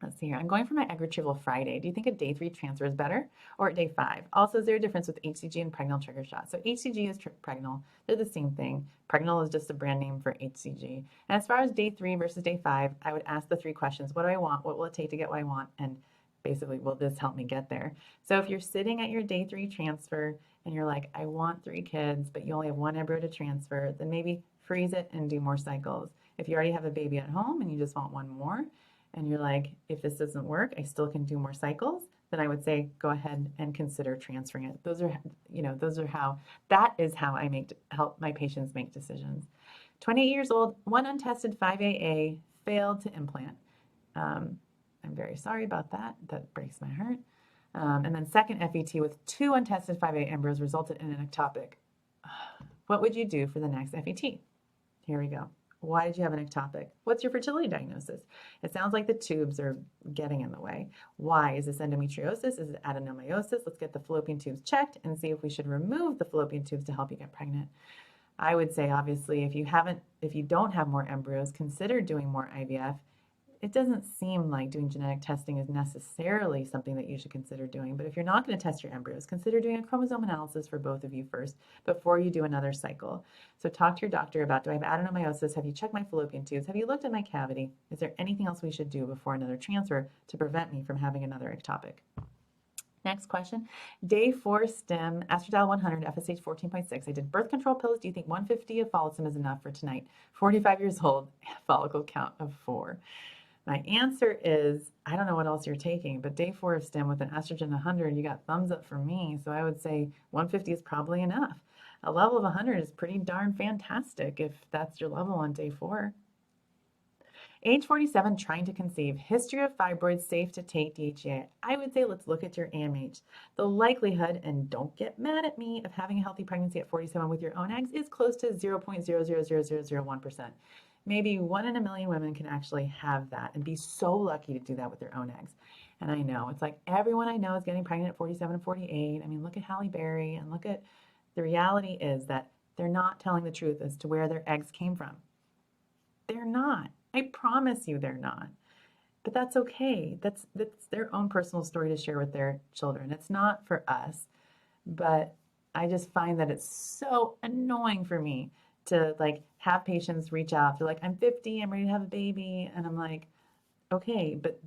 Let's see here. I'm going for my egg retrieval Friday. Do you think a day 3 transfer is better or at day 5? Also, is there a difference with HCG and pregnal trigger shot? So HCG is pregnal. They're the same thing. Pregnal is just a brand name for HCG. And as far as day 3 versus day 5, I would ask the 3 questions. What do I want? What will it take to get what I want? And basically, will this help me get there? So if you're sitting at your day 3 transfer and you're like, I want 3 kids, but you only have 1 embryo to transfer, then maybe freeze it and do more cycles. If you already have a baby at home and you just want 1 more, and you're like, if this doesn't work, I still can do more cycles, then I would say go ahead and consider transferring it. That is how I help my patients make decisions. 28 years old, 1 untested 5AA, failed to implant. I'm very sorry about that. That breaks my heart. And then second FET with 2 untested 5A embryos resulted in an ectopic. What would you do for the next FET? Here we go. Why did you have an ectopic? What's your fertility diagnosis? It sounds like the tubes are getting in the way. Why? Is this endometriosis? Is it adenomyosis? Let's get the fallopian tubes checked and see if we should remove the fallopian tubes to help you get pregnant. I would say, obviously, if you don't have more embryos, consider doing more IVF. It doesn't seem like doing genetic testing is necessarily something that you should consider doing, but if you're not going to test your embryos, consider doing a chromosome analysis for both of you first before you do another cycle. So talk to your doctor about, do I have adenomyosis? Have you checked my fallopian tubes? Have you looked at my cavity? Is there anything else we should do before another transfer to prevent me from having another ectopic? Next question. Day 4 stim, estradiol 100, FSH 14.6. I did birth control pills. Do you think 150 of follicle is enough for tonight? 45 years old, follicle count of 4. My answer is, I don't know what else you're taking, but day 4 of stim with an estrogen 100, you got thumbs up for me. So I would say 150 is probably enough. A level of 100 is pretty darn fantastic if that's your level on day 4. Age 47, trying to conceive. History of fibroids, safe to take DHEA. I would say let's look at your AMH. The likelihood, and don't get mad at me, of having a healthy pregnancy at 47 with your own eggs is close to 0.000001%. Maybe 1 in a million women can actually have that and be so lucky to do that with their own eggs. And I know, it's like everyone I know is getting pregnant at 47 and 48. I mean, look at Halle Berry, and look at, the reality is that they're not telling the truth as to where their eggs came from. They're not. I promise you they're not. But that's okay. That's their own personal story to share with their children. It's not for us. But I just find that it's so annoying for me to like have patients reach out. They're like, I'm 50, I'm ready to have a baby. And I'm like, okay, but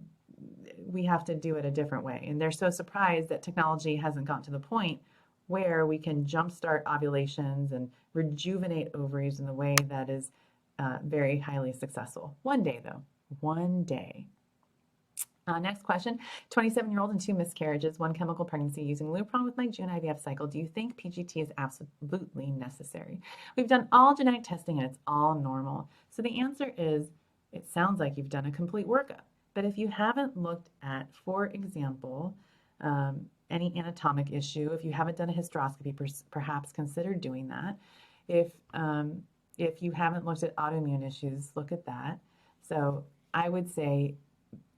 we have to do it a different way. And they're so surprised that technology hasn't gotten to the point where we can jumpstart ovulations and rejuvenate ovaries in the way that is very highly successful. One day, though, one day. Next question, 27-year-old and 2 miscarriages, 1 chemical pregnancy using Lupron with my June IVF cycle. Do you think PGT is absolutely necessary? We've done all genetic testing and it's all normal. So the answer is, it sounds like you've done a complete workup. But if you haven't looked at, for example, any anatomic issue, if you haven't done a hysteroscopy, perhaps consider doing that. If you haven't looked at autoimmune issues, look at that. So I would say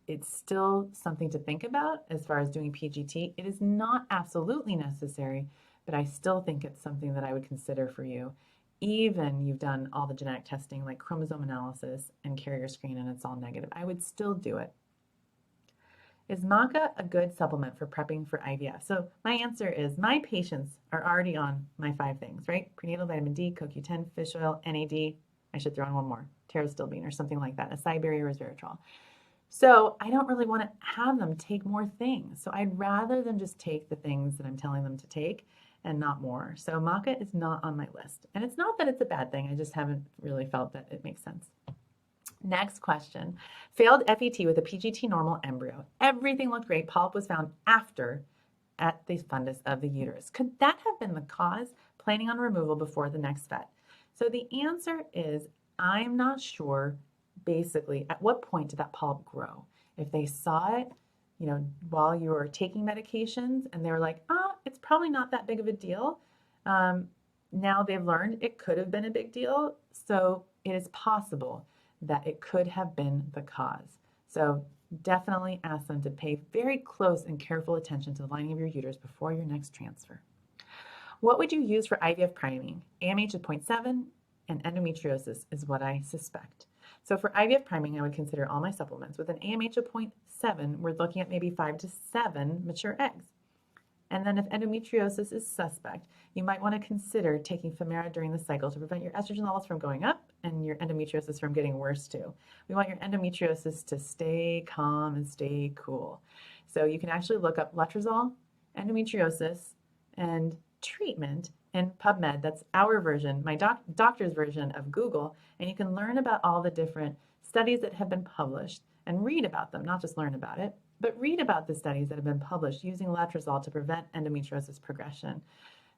it's still something to think about as far as doing PGT. It is not absolutely necessary, but I still think it's something that I would consider for you. Even you've done all the genetic testing like chromosome analysis and carrier screen and it's all negative, I would still do it. Is maca a good supplement for prepping for IVF? So my answer is my patients are already on my 5 things, right? Prenatal vitamin D, CoQ10, fish oil, NAD. I should throw in one more, pterostilbene or something like that, acai berry or resveratrol. So I don't really want to have them take more things. So I'd rather them just take the things that I'm telling them to take and not more. So maca is not on my list. And it's not that it's a bad thing. I just haven't really felt that it makes sense. Next question. Failed FET with a PGT normal embryo. Everything looked great. Polyp was found after at the fundus of the uterus. Could that have been the cause? Planning on removal before the next FET. So the answer is I'm not sure. Basically, at what point did that polyp grow? If they saw it, while you were taking medications and they were like, it's probably not that big of a deal. Now they've learned it could have been a big deal. So it is possible that it could have been the cause. So definitely ask them to pay very close and careful attention to the lining of your uterus before your next transfer. What would you use for IVF priming? AMH of 0.7 and endometriosis is what I suspect. So for IVF priming, I would consider all my supplements. With an AMH of 0.7, we're looking at maybe 5 to 7 mature eggs. And then if endometriosis is suspect, you might want to consider taking Femara during the cycle to prevent your estrogen levels from going up and your endometriosis from getting worse too. We want your endometriosis to stay calm and stay cool. So you can actually look up letrozole, endometriosis, and treatment in PubMed. That's our version, my doctor's version of Google, and you can learn about all the different studies that have been published and read about them, not just learn about it, but read about the studies that have been published using letrozole to prevent endometriosis progression.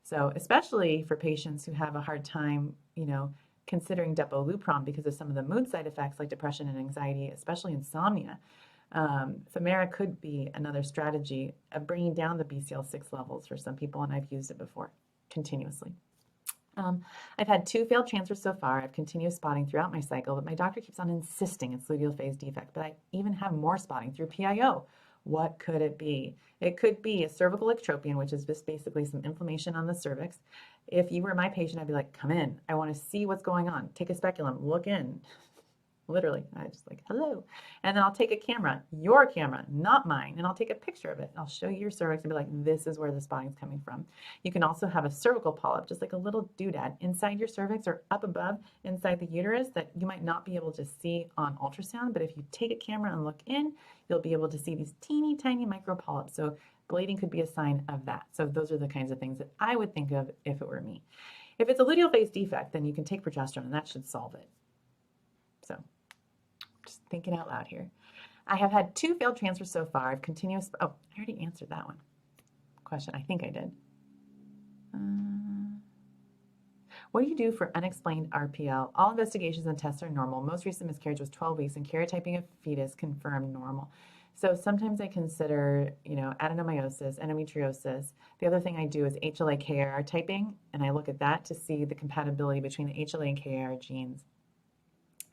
So especially for patients who have a hard time, considering Lupron because of some of the mood side effects like depression and anxiety, especially insomnia. Femara could be another strategy of bringing down the BCL6 levels for some people, and I've used it before continuously. I've had 2 failed transfers so far. I've continuous spotting throughout my cycle, but my doctor keeps on insisting it's luteal phase defect, but I even have more spotting through PIO. What could it be? It could be a cervical ectropion, which is just basically some inflammation on the cervix. If you were my patient, I'd be like, come in. I want to see what's going on. Take a speculum, look in. Literally, I just like, hello. And then I'll take a camera, your camera, not mine, and I'll take a picture of it. I'll show you your cervix and be like, this is where the spotting is coming from. You can also have a cervical polyp, just like a little doodad inside your cervix or up above inside the uterus that you might not be able to see on ultrasound. But if you take a camera and look in, you'll be able to see these teeny tiny micro polyps. So bleeding could be a sign of that. So those are the kinds of things that I would think of if it were me. If it's a luteal phase defect, then you can take progesterone and that should solve it. So just thinking out loud here. I have had 2 failed transfers so far. I've continuous, I already answered that one question. I think I did. What do you do for unexplained RPL? All investigations and tests are normal. Most recent miscarriage was 12 weeks and karyotyping of fetus confirmed normal. So sometimes I consider, adenomyosis, endometriosis. The other thing I do is HLA-KIR typing, and I look at that to see the compatibility between the HLA and KIR genes.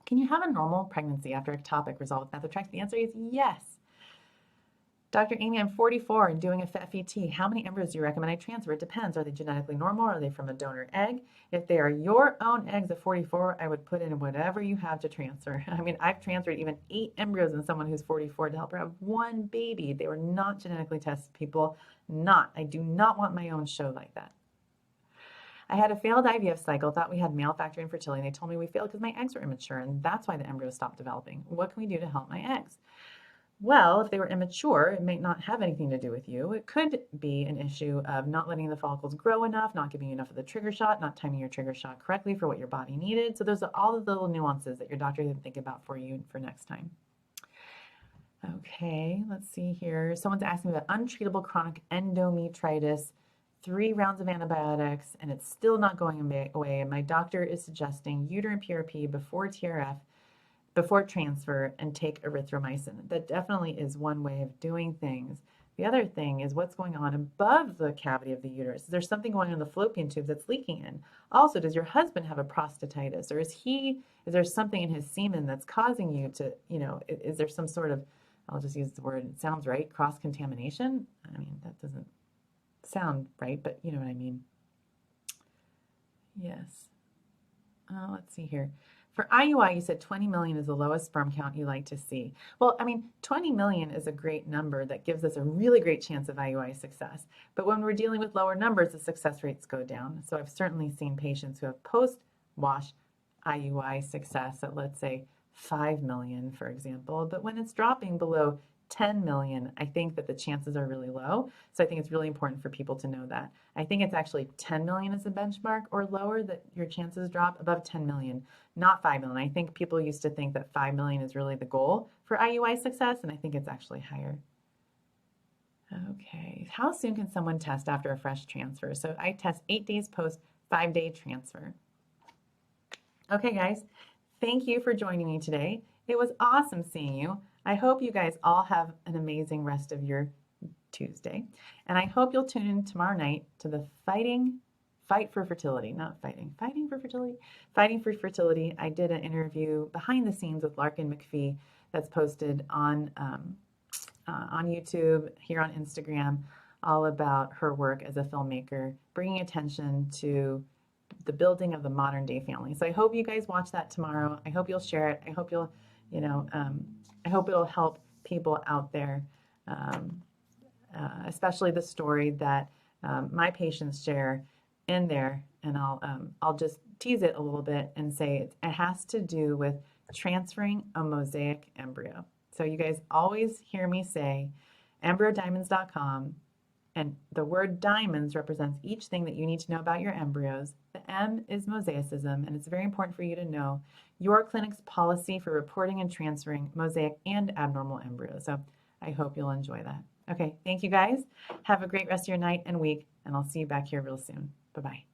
Can you have a normal pregnancy after ectopic resolved with methotrexate? The answer is yes. Dr. Amy, I'm 44 and doing a FET. How many embryos do you recommend I transfer? It depends. Are they genetically normal? Are they from a donor egg? If they are your own eggs at 44, I would put in whatever you have to transfer. I mean, I've transferred even 8 embryos in someone who's 44 to help her have 1 baby. They were not genetically tested, people. Not. I do not want my own show like that. I had a failed IVF cycle, thought we had male factor infertility, and they told me we failed because my eggs were immature, and that's why the embryos stopped developing. What can we do to help my eggs? Well, if they were immature, it may not have anything to do with you. It could be an issue of not letting the follicles grow enough, not giving you enough of the trigger shot, not timing your trigger shot correctly for what your body needed. So those are all of the little nuances that your doctor can think about for you for next time. Okay, let's see here. Someone's asking about untreatable chronic endometritis, 3 rounds of antibiotics, and it's still not going away. And my doctor is suggesting uterine PRP before TRF, before transfer, and take erythromycin. That definitely is one way of doing things. The other thing is what's going on above the cavity of the uterus. Is there something going on in the fallopian tubes that's leaking in? Also, does your husband have a prostatitis, or is there something in his semen that's causing you to, is there some sort of, I'll just use the word, it sounds right, cross-contamination? I mean, that doesn't sound right, but you know what I mean. Yes. Let's see here. For IUI, you said 20 million is the lowest sperm count you like to see. Well, I mean, 20 million is a great number that gives us a really great chance of IUI success. But when we're dealing with lower numbers, the success rates go down. So I've certainly seen patients who have post-wash IUI success at, let's say, 5 million, for example. But when it's dropping below 10 million, I think that the chances are really low. So I think it's really important for people to know that. I think it's actually 10 million as a benchmark or lower that your chances drop. Above 10 million, not 5 million. I think people used to think that 5 million is really the goal for IUI success, and I think it's actually higher. Okay, how soon can someone test after a fresh transfer? So I test 8 days post 5-day transfer. Okay, guys, thank you for joining me today. It was awesome seeing you. I hope you guys all have an amazing rest of your Tuesday. And I hope you'll tune in tomorrow night to the Fighting for Fertility. I did an interview behind the scenes with Larkin McPhee that's posted on YouTube, here on Instagram, all about her work as a filmmaker, bringing attention to the building of the modern day family. So I hope you guys watch that tomorrow. I hope you'll share it. I hope you'll, I hope it'll help people out there, especially the story that my patients share in there. And I'll just tease it a little bit and say it has to do with transferring a mosaic embryo. So you guys always hear me say embryodiamonds.com, and the word diamonds represents each thing that you need to know about your embryos. The M is mosaicism, and it's very important for you to know your clinic's policy for reporting and transferring mosaic and abnormal embryos. So I hope you'll enjoy that. Okay, thank you guys. Have a great rest of your night and week, and I'll see you back here real soon. Bye-bye.